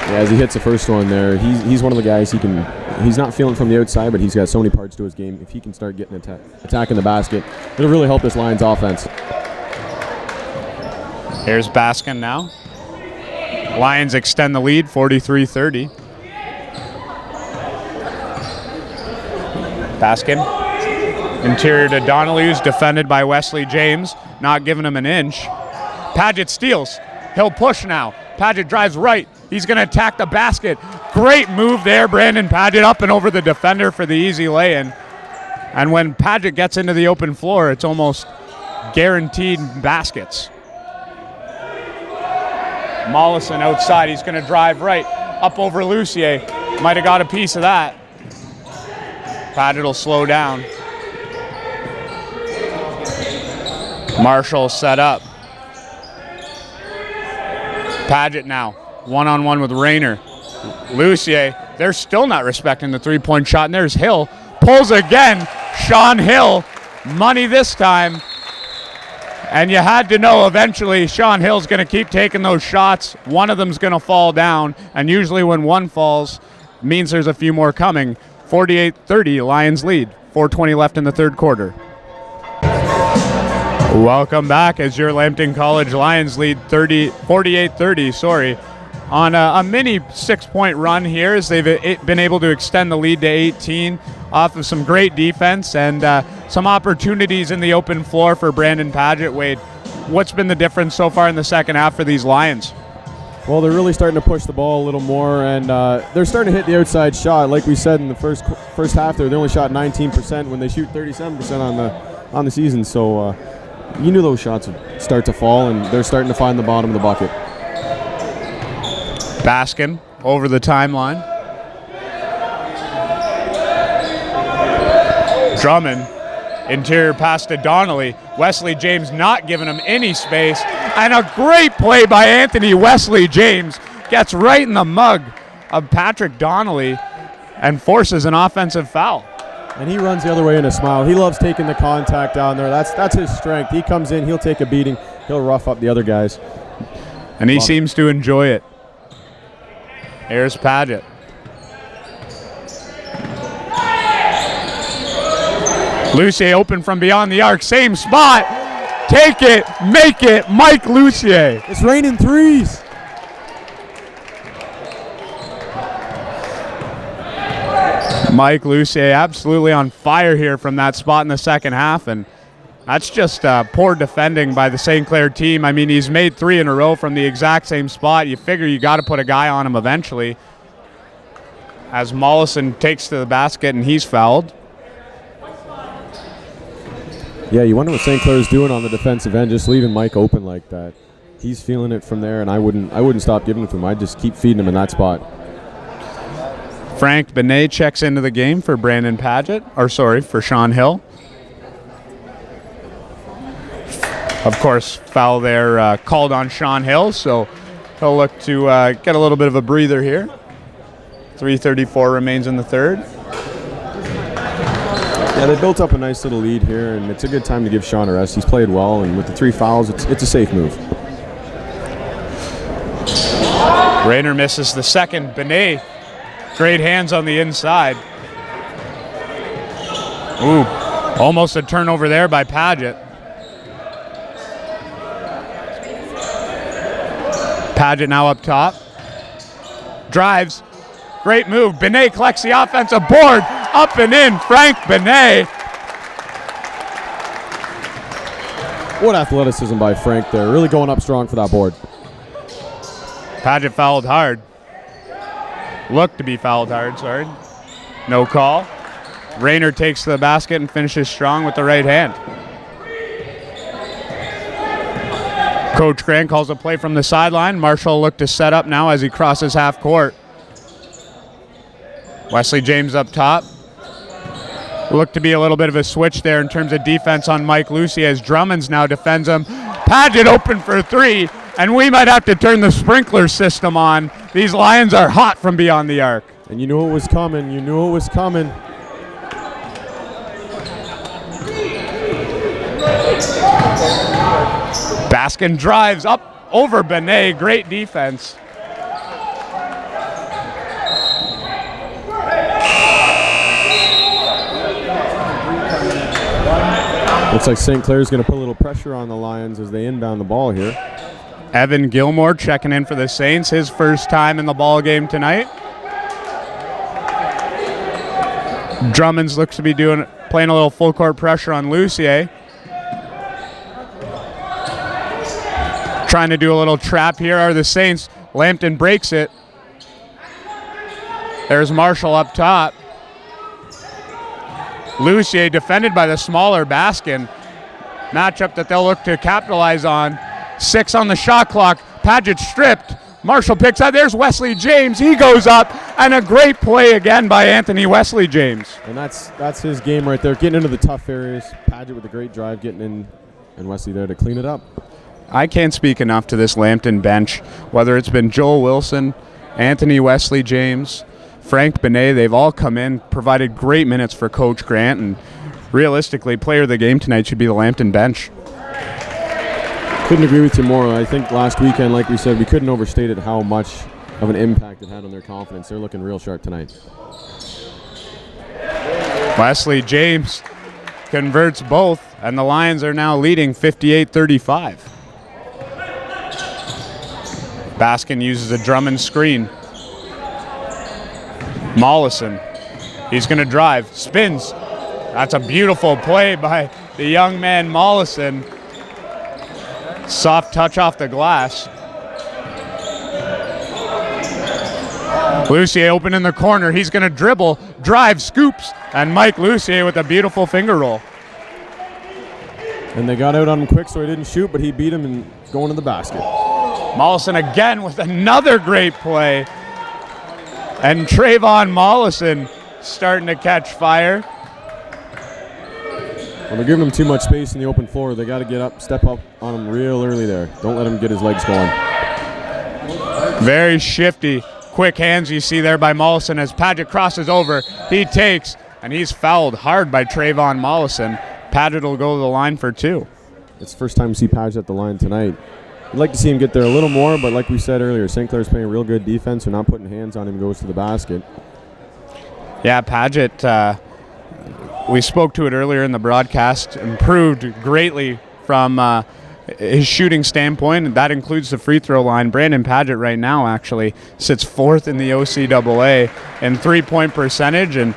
Yeah, as he hits the first one there, he's one of the guys he's not feeling from the outside, but he's got so many parts to his game. If he can start getting attacking the basket, it'll really help this Lions offense. Here's Baskin now. Lions extend the lead, 43-30. Baskin. Interior to Donnelly's, defended by Wesley James, not giving him an inch. Paget steals. He'll push now. Paget drives right. He's going to attack the basket. Great move there, Brandon Paget up and over the defender for the easy lay-in. And when Paget gets into the open floor, it's almost guaranteed baskets. Mollison outside. He's going to drive right up over Lucier. Might have got a piece of that. Paget will slow down. Marshall set up. Paget now, one-on-one with Rayner. Lucier, they're still not respecting the three-point shot, and there's Hill. Pulls again, Sean Hill, money this time. And you had to know eventually Sean Hill's going to keep taking those shots. One of them's going to fall down, and usually when one falls, means there's a few more coming. 48-30, Lions lead. 4:20 left in the third quarter. Welcome back as your Lambton College Lions lead 48-30, on a mini 6-point run here as they've been able to extend the lead to 18 off of some great defense and some opportunities in the open floor for Brandon Padgett. Wade, what's been the difference so far in the second half for these Lions? Well, they're really starting to push the ball a little more, and they're starting to hit the outside shot. Like we said in the first half, they only shot 19% when they shoot 37% on the season. So you knew those shots would start to fall, and they're starting to find the bottom of the bucket. Baskin over the timeline. Drummond, interior pass to Donnelly. Wesley James not giving him any space. And a great play by Anthony Wesley James. Gets right in the mug of Patrick Donnelly and forces an offensive foul. And he runs the other way in a smile. He loves taking the contact down there. That's his strength. He comes in, he'll take a beating. He'll rough up the other guys. And he seems to enjoy it. Here's Padgett. Lucier open from beyond the arc. Same spot. Take it. Make it. Mike Lucier. It's raining threes. Mike Lucier absolutely on fire here from that spot in the second half. And that's just poor defending by the St. Clair team. I mean, he's made 3 in a row from the exact same spot. You figure you got to put a guy on him eventually. As Mollison takes to the basket and he's fouled. Yeah, you wonder what St. Clair's doing on the defensive end, just leaving Mike open like that. He's feeling it from there, and I wouldn't stop giving it to him. I'd just keep feeding him in that spot. Frank Benet checks into the game for Brandon Padgett, for Sean Hill. Of course, foul there called on Sean Hill, so he'll look to get a little bit of a breather here. 3:34 remains in the third. Yeah, they built up a nice little lead here, and it's a good time to give Sean a rest. He's played well, and with the 3 fouls, it's a safe move. Rayner misses the second. Benet, great hands on the inside. Ooh, almost a turnover there by Padgett. Padgett now up top. Drives. Great move. Benet collects the offensive board. Up and in. Frank Benet. What athleticism by Frank there. Really going up strong for that board. Padgett fouled hard. Looked to be fouled hard, sorry. No call. Rayner takes to the basket and finishes strong with the right hand. Coach Grant calls a play from the sideline. Marshall looked to set up now as he crosses half court. Wesley James up top. Looked to be a little bit of a switch there in terms of defense on Mike Lucier as Drummonds now defends him. Padgett open for 3, and we might have to turn the sprinkler system on. These Lions are hot from beyond the arc. And you knew it was coming. You knew it was coming. Baskin drives up over Benet. Great defense. Looks like St. Clair's going to put a little pressure on the Lions as they inbound the ball here. Evan Gilmore checking in for the Saints, his first time in the ball game tonight. Drummonds looks to be playing a little full court pressure on Lucier. Trying to do a little trap here are the Saints. Lambton breaks it. There's Marshall up top. Lucier defended by the smaller Baskin. Matchup that they'll look to capitalize on. 6 on the shot clock. Padgett stripped. Marshall picks up. There's Wesley James. He goes up. And a great play again by Anthony Wesley James. And that's his game right there. Getting into the tough areas. Padgett with a great drive getting in. And Wesley there to clean it up. I can't speak enough to this Lambton bench. Whether it's been Joel Wilson, Anthony Wesley James, Frank Benet, they've all come in, provided great minutes for Coach Grant, and realistically, player of the game tonight should be the Lambton bench. Couldn't agree with you more. I think last weekend, like we said, we couldn't overstate it how much of an impact it had on their confidence. They're looking real sharp tonight. Wesley James converts both, and the Lions are now leading 58-35. Baskin uses a Drummond screen. Mollison, he's going to drive, spins. That's a beautiful play by the young man Mollison. Soft touch off the glass. Lucier open in the corner. He's going to dribble, drive, scoops, and Mike Lucier with a beautiful finger roll. And they got out on him quick, so he didn't shoot, but he beat him and going to the basket. Mollison again with another great play. And Trayvon Mollison starting to catch fire. Well, they're giving him too much space in the open floor. They got to get up, step up on him real early there. Don't let him get his legs going. Very shifty, quick hands you see there by Mollison as Padgett crosses over. He takes, and he's fouled hard by Trayvon Mollison. Padgett will go to the line for 2. It's the first time we see Padgett at the line tonight. I'd like to see him get there a little more, but like we said earlier, St. Clair's playing real good defense. They're not putting hands on him. He goes to the basket. Yeah, Padgett, we spoke to it earlier in the broadcast, improved greatly from his shooting standpoint, and that includes the free throw line. Brandon Padgett right now actually sits 4th in the OCAA in three-point percentage and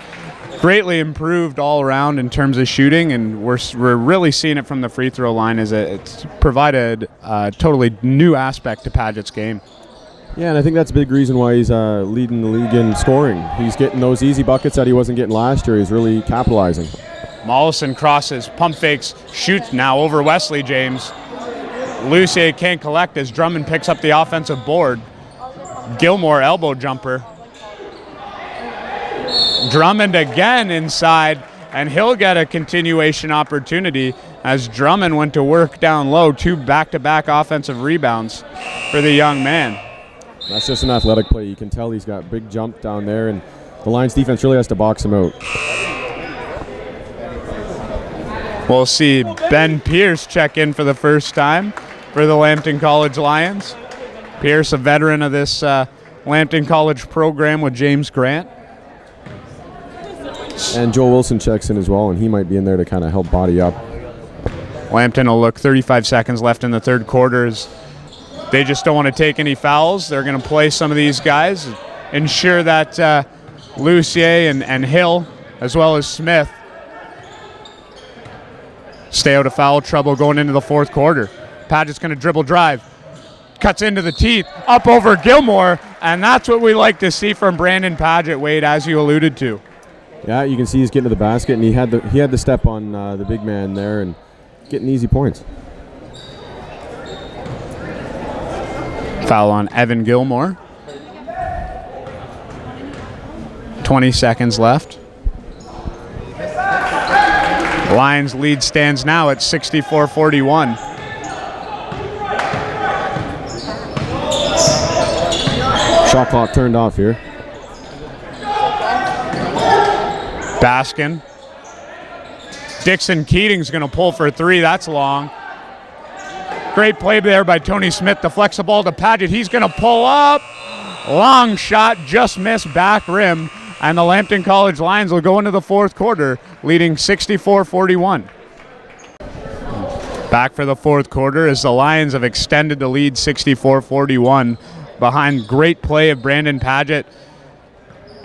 greatly improved all around in terms of shooting, and we're really seeing it from the free throw line as it's provided a totally new aspect to Padgett's game. Yeah, and I think that's a big reason why he's leading the league in scoring. He's getting those easy buckets that he wasn't getting last year. He's really capitalizing. Mollison crosses, pump fakes, shoots now over Wesley James. Lucier can't collect as Drummond picks up the offensive board. Gilmore elbow jumper. Drummond again inside, and he'll get a continuation opportunity as Drummond went to work down low. 2 back-to-back offensive rebounds for the young man. That's just an athletic play. You can tell he's got big jump down there, and the Lions defense really has to box him out. We'll see Ben Pierce check in for the first time for the Lambton College Lions. Pierce, a veteran of this Lambton College program with James Grant. And Joel Wilson checks in as well, and he might be in there to kind of help body up. Lambton will look, 35 seconds left in the third quarter. They just don't want to take any fouls. They're going to play some of these guys, ensure that Lucier and Hill, as well as Smith, stay out of foul trouble going into the fourth quarter. Padgett's going to dribble drive, cuts into the teeth, up over Gilmore, and that's what we like to see from Brandon Padgett, Wade, as you alluded to. Yeah, you can see he's getting to the basket, and he had the step on the big man there and getting easy points. Foul on Evan Gilmore. 20 seconds left. Lions lead stands now at 64-41. Shot clock turned off here. Baskin. Dixon Keating's going to pull for 3. That's long. Great play there by Tony Smith. The flex the ball to Padgett. He's going to pull up. Long shot, just missed back rim. And the Lambton College Lions will go into the fourth quarter, leading 64-41. Back for the fourth quarter as the Lions have extended the lead 64-41 behind great play of Brandon Padgett,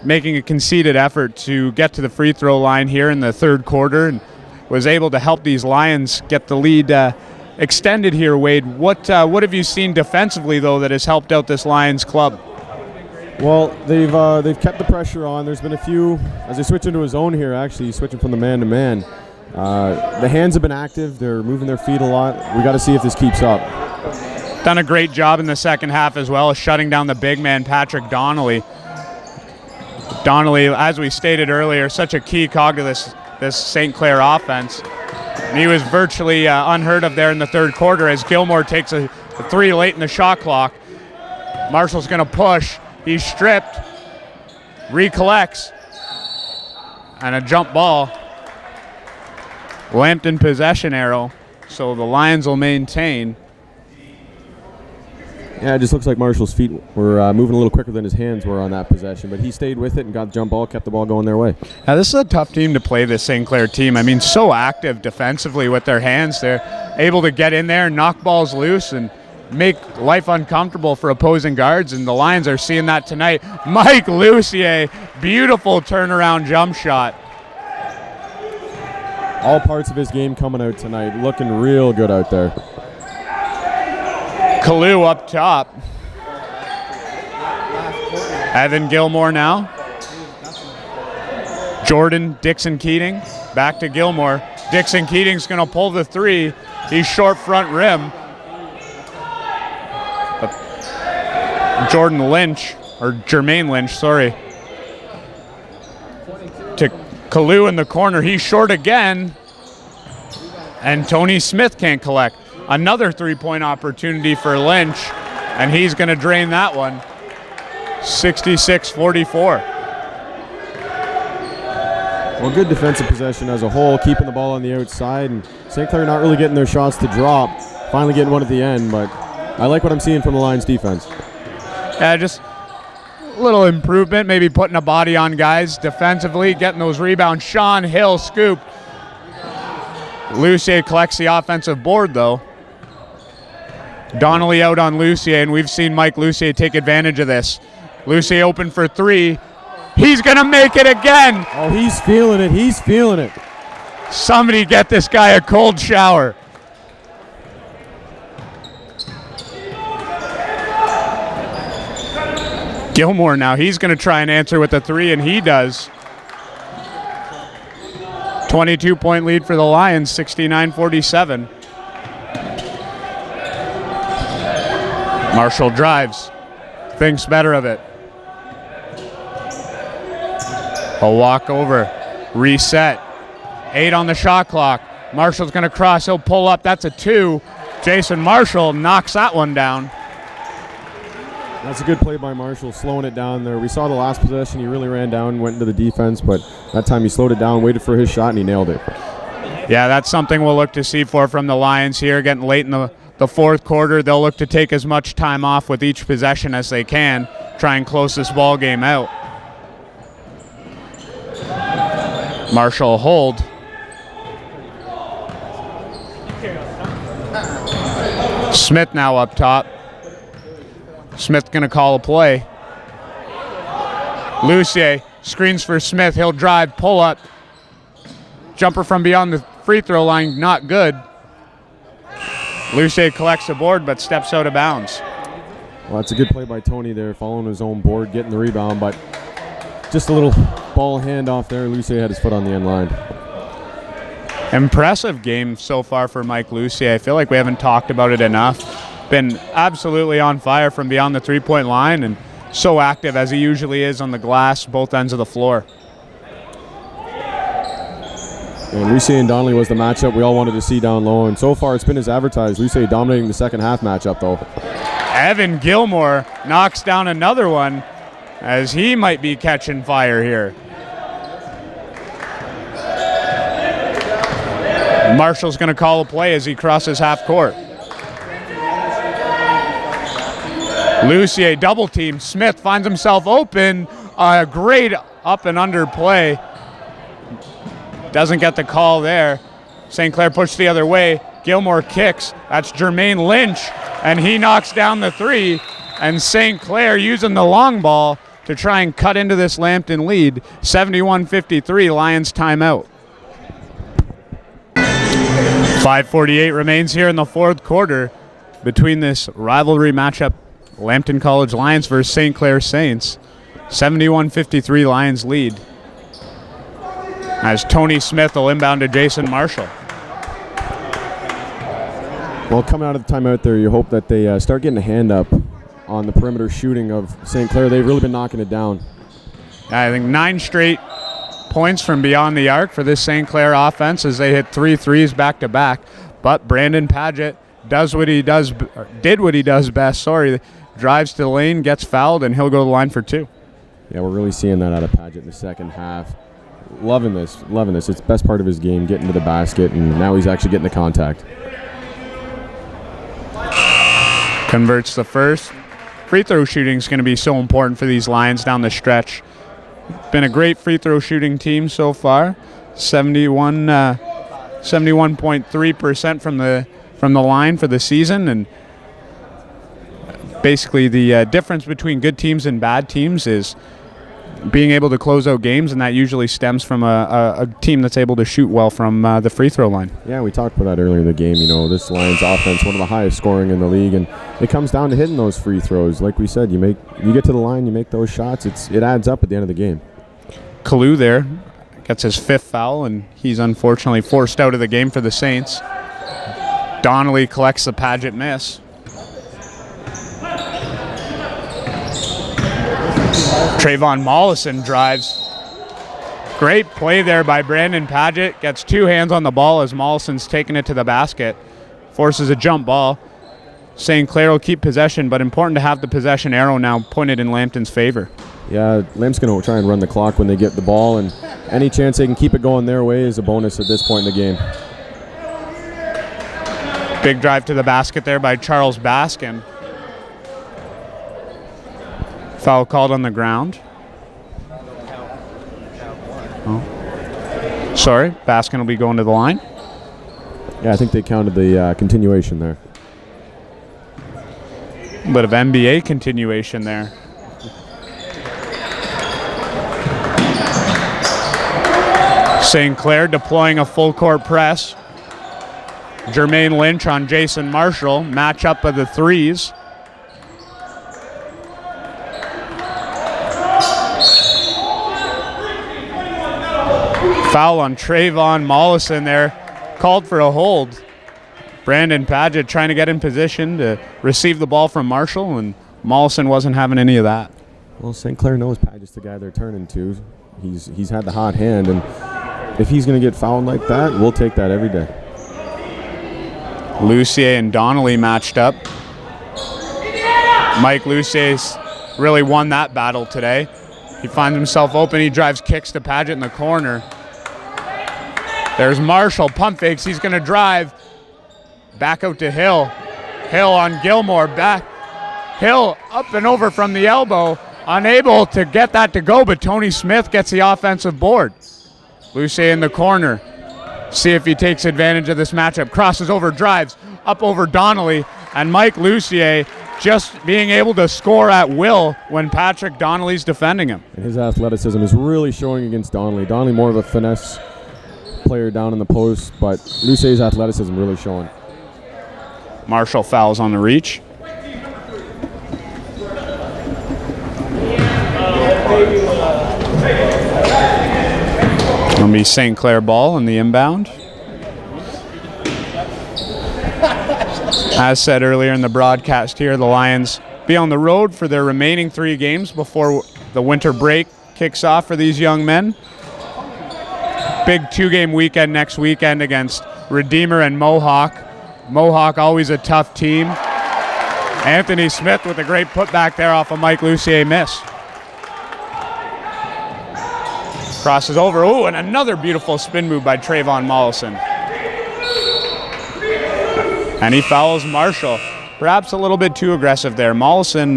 making a conceded effort to get to the free throw line here in the third quarter and was able to help these Lions get the lead extended here. Wade, what have you seen defensively, though, that has helped out this Lions club? Well, they've kept the pressure on. There's been a few, as they switch into his zone here, actually switching from the man-to-man. The hands have been active. They're moving their feet a lot. We got to see if this keeps up. Done a great job in the second half as well, shutting down the big man, Patrick Donnelly. Donnelly, as we stated earlier, such a key cog to this St. Clair offense. And he was virtually unheard of there in the third quarter as Gilmore takes a 3 late in the shot clock. Marshall's going to push. He's stripped, recollects, and a jump ball. Lambton possession arrow, so the Lions will maintain. Yeah, it just looks like Marshall's feet were moving a little quicker than his hands were on that possession, but he stayed with it and got the jump ball, kept the ball going their way. Now, this is a tough team to play, this St. Clair team. I mean, so active defensively with their hands. They're able to get in there and knock balls loose and make life uncomfortable for opposing guards, and the Lions are seeing that tonight. Mike Lucier, beautiful turnaround jump shot. All parts of his game coming out tonight, looking real good out there. Kalu up top. Evan Gilmore now. Jordan Dixon Keating back to Gilmore. Dixon Keating's going to pull the three. He's short front rim. Jordan Lynch, or Jermaine Lynch, sorry. To Kalu in the corner. He's short again. And Tony Smith can't collect. Another three-point opportunity for Lynch, and he's going to drain that one. 66-44. Well, good defensive possession as a whole, keeping the ball on the outside, and St. Clair not really getting their shots to drop. Finally getting one at the end, but I like what I'm seeing from the Lions defense. Yeah, just a little improvement, maybe putting a body on guys defensively, getting those rebounds. Sean Hill scoop. Lucier collects the offensive board, though. Donnelly out on Lucier, and we've seen Mike Lucier take advantage of this. Lucier open for three. He's going to make it again. Oh, he's feeling it. He's feeling it. Somebody get this guy a cold shower. Gilmore now, he's going to try and answer with a three, and he does. 22-point lead for the Lions, 69-47. Marshall drives, thinks better of it. A walk over, reset. 8 on the shot clock. Marshall's going to cross, he'll pull up, that's a 2. Jason Marshall knocks that one down. That's a good play by Marshall, slowing it down there. We saw the last possession, he really ran down, went into the defense, but that time he slowed it down, waited for his shot, and he nailed it. Yeah, that's something we'll look to see from the Lions here. Getting late in the fourth quarter, they'll look to take as much time off with each possession as they can, try and close this ball game out. Marshall hold. Smith now up top. Smith going to call a play. Lucier screens for Smith. He'll drive, pull up. Jumper from beyond the free throw line, not good. Lucier collects the board but steps out of bounds. Well, that's a good play by Tony there, following his own board, getting the rebound, but just a little ball handoff there. Lucier had his foot on the end line. Impressive game so far for Mike Lucier. I feel like we haven't talked about it enough. Been absolutely on fire from beyond the three-point line and so active as he usually is on the glass, both ends of the floor. And Lucier and Donnelly was the matchup we all wanted to see down low, and so far it's been as advertised. Lucier dominating the second half matchup, though. Evan Gilmore knocks down another one as he might be catching fire here. Marshall's going to call a play as he crosses half court. Lucier double team. Smith finds himself open. A great up and under play. Doesn't get the call there. St. Clair pushed the other way. Gilmore kicks. That's Jermaine Lynch. And he knocks down the three. And St. Clair using the long ball to try and cut into this Lambton lead. 71-53, Lions timeout. 5:48 remains here in the fourth quarter between this rivalry matchup. Lambton College Lions versus St. Clair Saints. 71-53 Lions lead. As Tony Smith will inbound to Jason Marshall. Well, coming out of the timeout there, you hope that they start getting a hand up on the perimeter shooting of St. Clair. They've really been knocking it down. I think 9 straight points from beyond the arc for this St. Clair offense as they hit 3 threes back to back. But Brandon Paget did what he does best. Drives to the lane, gets fouled, and he'll go to the line for 2. Yeah, we're really seeing that out of Paget in the second half. Loving this. It's the best part of his game, getting to the basket, and now he's actually getting the contact. Converts the first. Free throw shooting is going to be so important for these Lions down the stretch. Been a great free throw shooting team so far. 71.3% from the line for the season, and basically the difference between good teams and bad teams is being able to close out games, and that usually stems from a team that's able to shoot well from the free throw line. Yeah, we talked about that earlier in the game. You know, this Lions offense, one of the highest scoring in the league, and it comes down to hitting those free throws. Like we said, you get to the line, you make those shots, it adds up at the end of the game. Kalu there gets his 5th foul, and he's unfortunately forced out of the game for the Saints. Donnelly collects the Paget miss. Trayvon Mollison drives. Great play there by Brandon Paget. Gets 2 hands on the ball as Mollison's taking it to the basket. Forces a jump ball. St. Clair will keep possession, but important to have the possession arrow now pointed in Lambton's favor. Yeah, Lamb's going to try and run the clock when they get the ball, and any chance they can keep it going their way is a bonus at this point in the game. Big drive to the basket there by Charles Baskin. Foul called on the ground. Oh. Sorry, Baskin will be going to the line. Yeah, I think they counted the continuation there. A bit of NBA continuation there. St. Clair deploying a full court press. Jermaine Lynch on Jason Marshall. Matchup of the threes. Foul on Trayvon Mollison there. Called for a hold. Brandon Paget trying to get in position to receive the ball from Marshall, and Mollison wasn't having any of that. Well, St. Clair knows Paget's the guy they're turning to. He's had the hot hand, and if he's going to get fouled like that, we'll take that every day. Lucier and Donnelly matched up. Mike Lucier's really won that battle today. He finds himself open. He drives kicks to Paget in the corner. There's Marshall, pump fakes. He's going to drive. Back out to Hill. Hill on Gilmore. Back. Hill up and over from the elbow. Unable to get that to go, but Tony Smith gets the offensive board. Lucier in the corner. See if he takes advantage of this matchup. Crosses over, drives up over Donnelly. And Mike Lucier just being able to score at will when Patrick Donnelly's defending him. And his athleticism is really showing against Donnelly. Donnelly more of a finesse player down in the post, but Lucier's athleticism really showing. Marshall fouls on the reach. It'll be St. Clair ball in the inbound. As said earlier in the broadcast here, the Lions be on the road for their remaining 3 games before the winter break kicks off for these young men. Big 2-game weekend next weekend against Redeemer and Mohawk. Mohawk always a tough team. Anthony Smith with a great putback there off a Mike Lucier miss. Crosses over. Oh, and another beautiful spin move by Trayvon Mollison. And he fouls Marshall. Perhaps a little bit too aggressive there. Mollison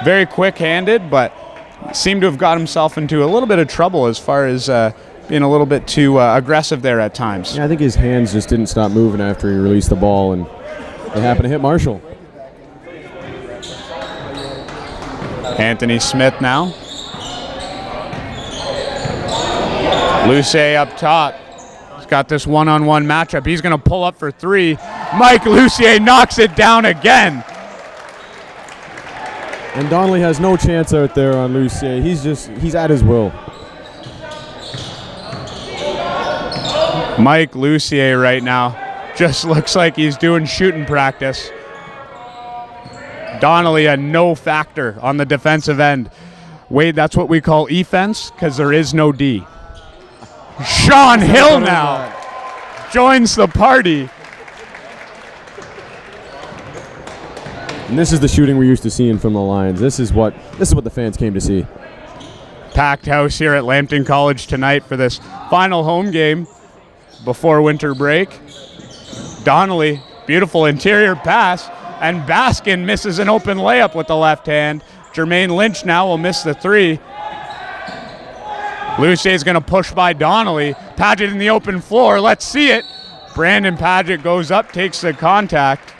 very quick-handed, but seemed to have got himself into a little bit of trouble as far as being a little bit too aggressive there at times. Yeah, I think his hands just didn't stop moving after he released the ball, and it happened to hit Marshall. Anthony Smith now. Lucier up top. He's got this one-on-one matchup. He's going to pull up for 3. Mike Lucier knocks it down again. And Donnelly has no chance out there on Lucier. He's at his will. Mike Lucier right now just looks like he's doing shooting practice. Donnelly a no factor on the defensive end. Wade, that's what we call offense because there is no D. Sean Hill now joins the party. And this is the shooting we're used to seeing from the Lions. This is what the fans came to see. Packed house here at Lambton College tonight for this final home game before winter break. Donnelly, beautiful interior pass, and Baskin misses an open layup with the left hand. Jermaine Lynch now will miss the 3. Lucier's going to push by Donnelly. Paget in the open floor. Let's see it. Brandon Paget goes up, takes the contact.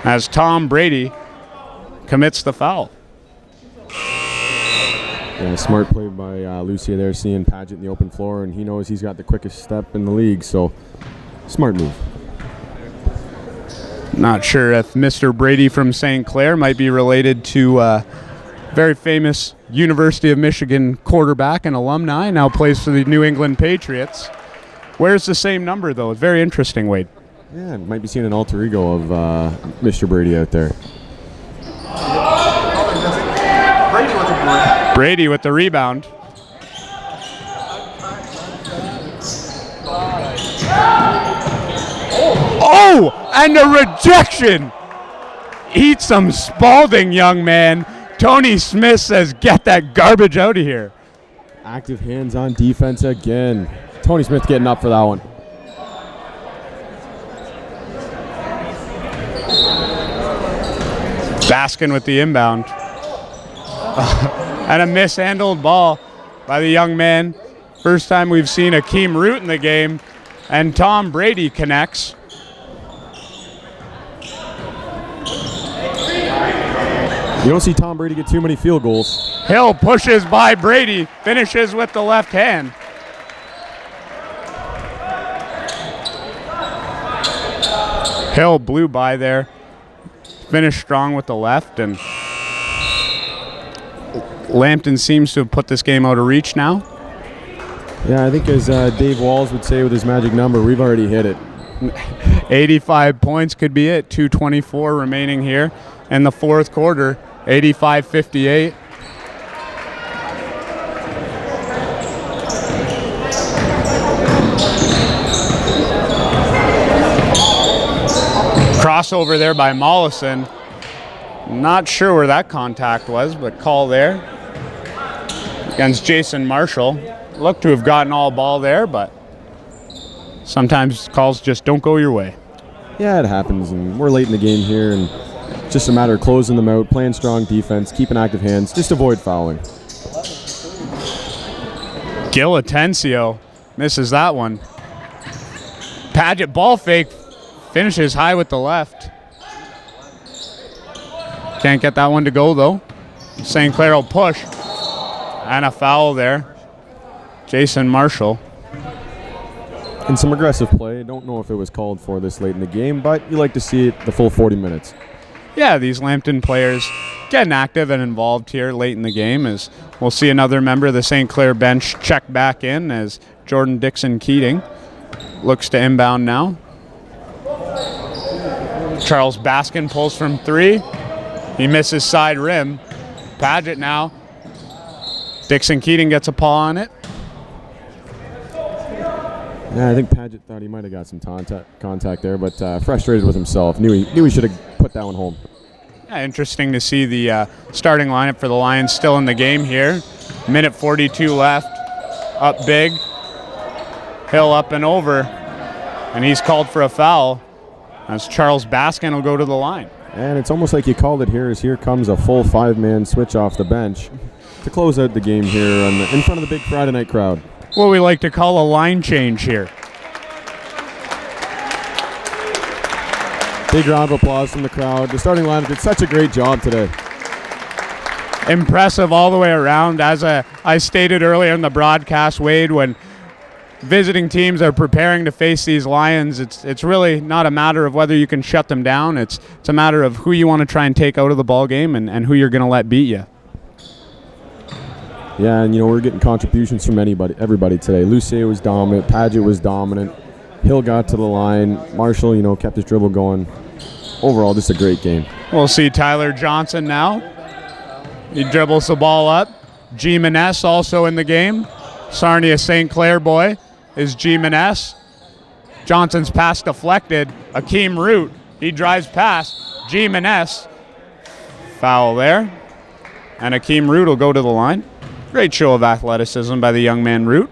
as Tom Brady commits the foul. Yeah, smart play by Lucia there, seeing Paget in the open floor, and he knows he's got the quickest step in the league, so smart move. Not sure if Mr. Brady from St. Clair might be related to very famous University of Michigan quarterback and alumni, now plays for the New England Patriots. Wears the same number, though. It's very interesting, Wade. Yeah, might be seeing an alter ego of Mr. Brady out there. Brady with the rebound. Oh, and a rejection. Eat some Spalding, young man. Tony Smith says, get that garbage out of here. Active hands on defense again. Tony Smith getting up for that one. Baskin with the inbound. And a mishandled ball by the young man. First time we've seen Akeem Root in the game. And Tom Brady connects. You don't see Tom Brady get too many field goals. Hill pushes by Brady, finishes with the left hand. Hill blew by there, finished strong with the left, and Lambton seems to have put this game out of reach now. Yeah, I think as Dave Walls would say with his magic number, we've already hit it. 85 points could be it, 2:24 remaining here in the fourth quarter. 85-58. Crossover there by Mollison. Not sure where that contact was, but call there against Jason Marshall. Looked to have gotten all ball there, but sometimes calls just don't go your way. Yeah, it happens, and we're late in the game here, and just a matter of closing them out, playing strong defense, keeping active hands, just avoid fouling. Gil Atencio misses that one. Paget ball fake, finishes high with the left. Can't get that one to go though. St. Clair will push. And a foul there. Jason Marshall. And some aggressive play. Don't know if it was called for this late in the game, but you like to see it the full 40 minutes. Yeah, these Lambton players getting active and involved here late in the game as we'll see another member of the St. Clair bench check back in as Jordan Dixon Keating looks to inbound now. Charles Baskin pulls from three. He misses side rim. Paget now. Dixon Keating gets a paw on it. Yeah, I think Paget thought he might have got some contact there, but frustrated with himself. Knew he should have put that one home. Yeah, interesting to see the starting lineup for the Lions still in the game here. Minute 42 left. Up big. Hill up and over. And he's called for a foul as Charles Baskin will go to the line. And it's almost like you called it here, as here comes a full five-man switch off the bench to close out the game here in front of the big Friday night crowd. What we like to call a line change here. Big round of applause from the crowd. The starting lineup did such a great job today. Impressive all the way around. As I stated earlier in the broadcast, Wade, when visiting teams are preparing to face these Lions, it's really not a matter of whether you can shut them down. It's a matter of who you want to try and take out of the ball game and who you're going to let beat you. Yeah, and we're getting contributions from everybody today. Luce was dominant. Paget was dominant. Hill got to the line. Marshall, kept his dribble going. Overall, just a great game. We'll see Tyler Johnson now. He dribbles the ball up. G. Maness also in the game. Sarnia St. Clair boy is G. Maness. Johnson's pass deflected. Akeem Root. He drives past. G. Maness. Foul there. And Akeem Root will go to the line. Great show of athleticism by the young man Root.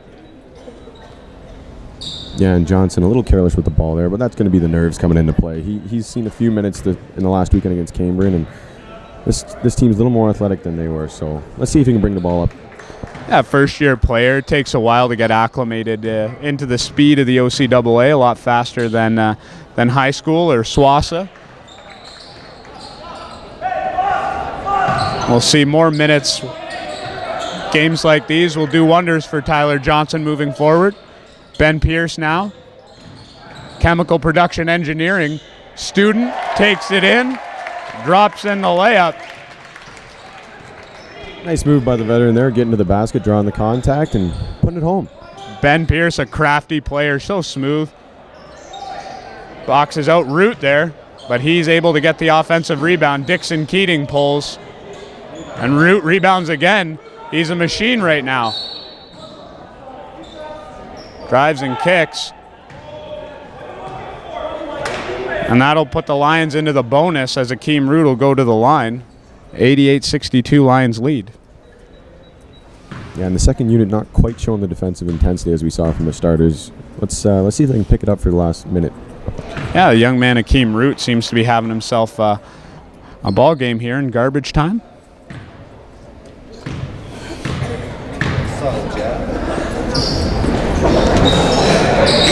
Yeah, and Johnson a little careless with the ball there, but that's going to be the nerves coming into play. He's seen a few minutes in the last weekend against Cambrian, and this team's a little more athletic than they were. So let's see if he can bring the ball up. Yeah, first-year player. Takes a while to get acclimated into the speed of the OCAA, a lot faster than high school or SWASA. We'll see more minutes. Games like these will do wonders for Tyler Johnson moving forward. Ben Pierce now. Chemical production engineering student takes it in, drops in the layup. Nice move by the veteran there, getting to the basket, drawing the contact, and putting it home. Ben Pierce, a crafty player, so smooth. Boxes out Root there, but he's able to get the offensive rebound. Dixon Keating pulls, and Root rebounds again. He's a machine right now. Drives and kicks. And that'll put the Lions into the bonus as Akeem Root will go to the line. 88-62 Lions lead. Yeah, and the second unit not quite showing the defensive intensity as we saw from the starters. Let's see if they can pick it up for the last minute. Yeah, the young man Akeem Root seems to be having himself a ball game here in garbage time.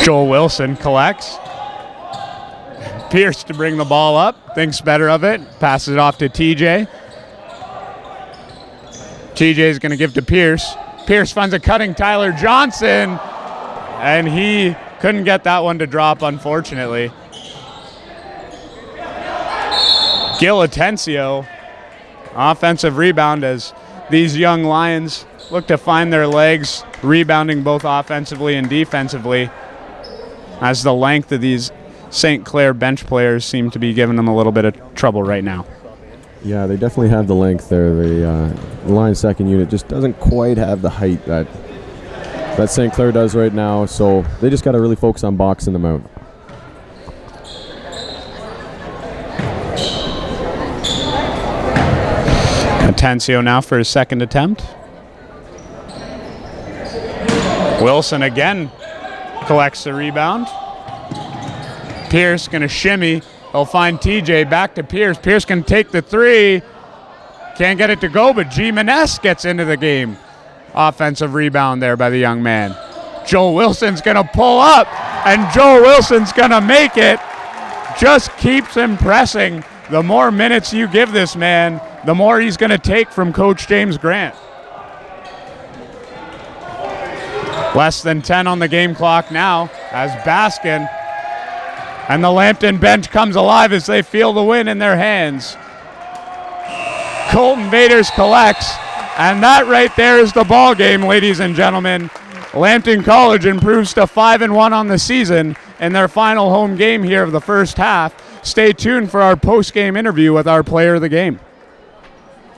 Joel Wilson collects. Pierce to bring the ball up, thinks better of it, passes it off to TJ. TJ is going to give to Pierce. Pierce finds a cutting Tyler Johnson, and he couldn't get that one to drop, unfortunately. Gil Atencio, offensive rebound as these young Lions look to find their legs, rebounding both offensively and defensively, as the length of these St. Clair bench players seem to be giving them a little bit of trouble right now. Yeah, they definitely have the length there. The Lions second unit just doesn't quite have the height that St. Clair does right now, so they just got to really focus on boxing them out. Atencio now for his second attempt. Wilson again collects the rebound. Pierce going to shimmy. He'll find TJ, back to Pierce. Pierce can take the three. Can't get it to go, but G. Maness gets into the game. Offensive rebound there by the young man. Joe Wilson's going to pull up, and Joe Wilson's going to make it. Just keeps impressing. The more minutes you give this man, the more he's going to take from Coach James Grant. Less than 10 on the game clock now as Baskin and the Lambton bench comes alive as they feel the win in their hands. Colton Vaders collects, and that right there is the ball game, ladies and gentlemen. Lambton College improves to 5-1 on the season in their final home game here of the first half. Stay tuned for our post-game interview with our player of the game.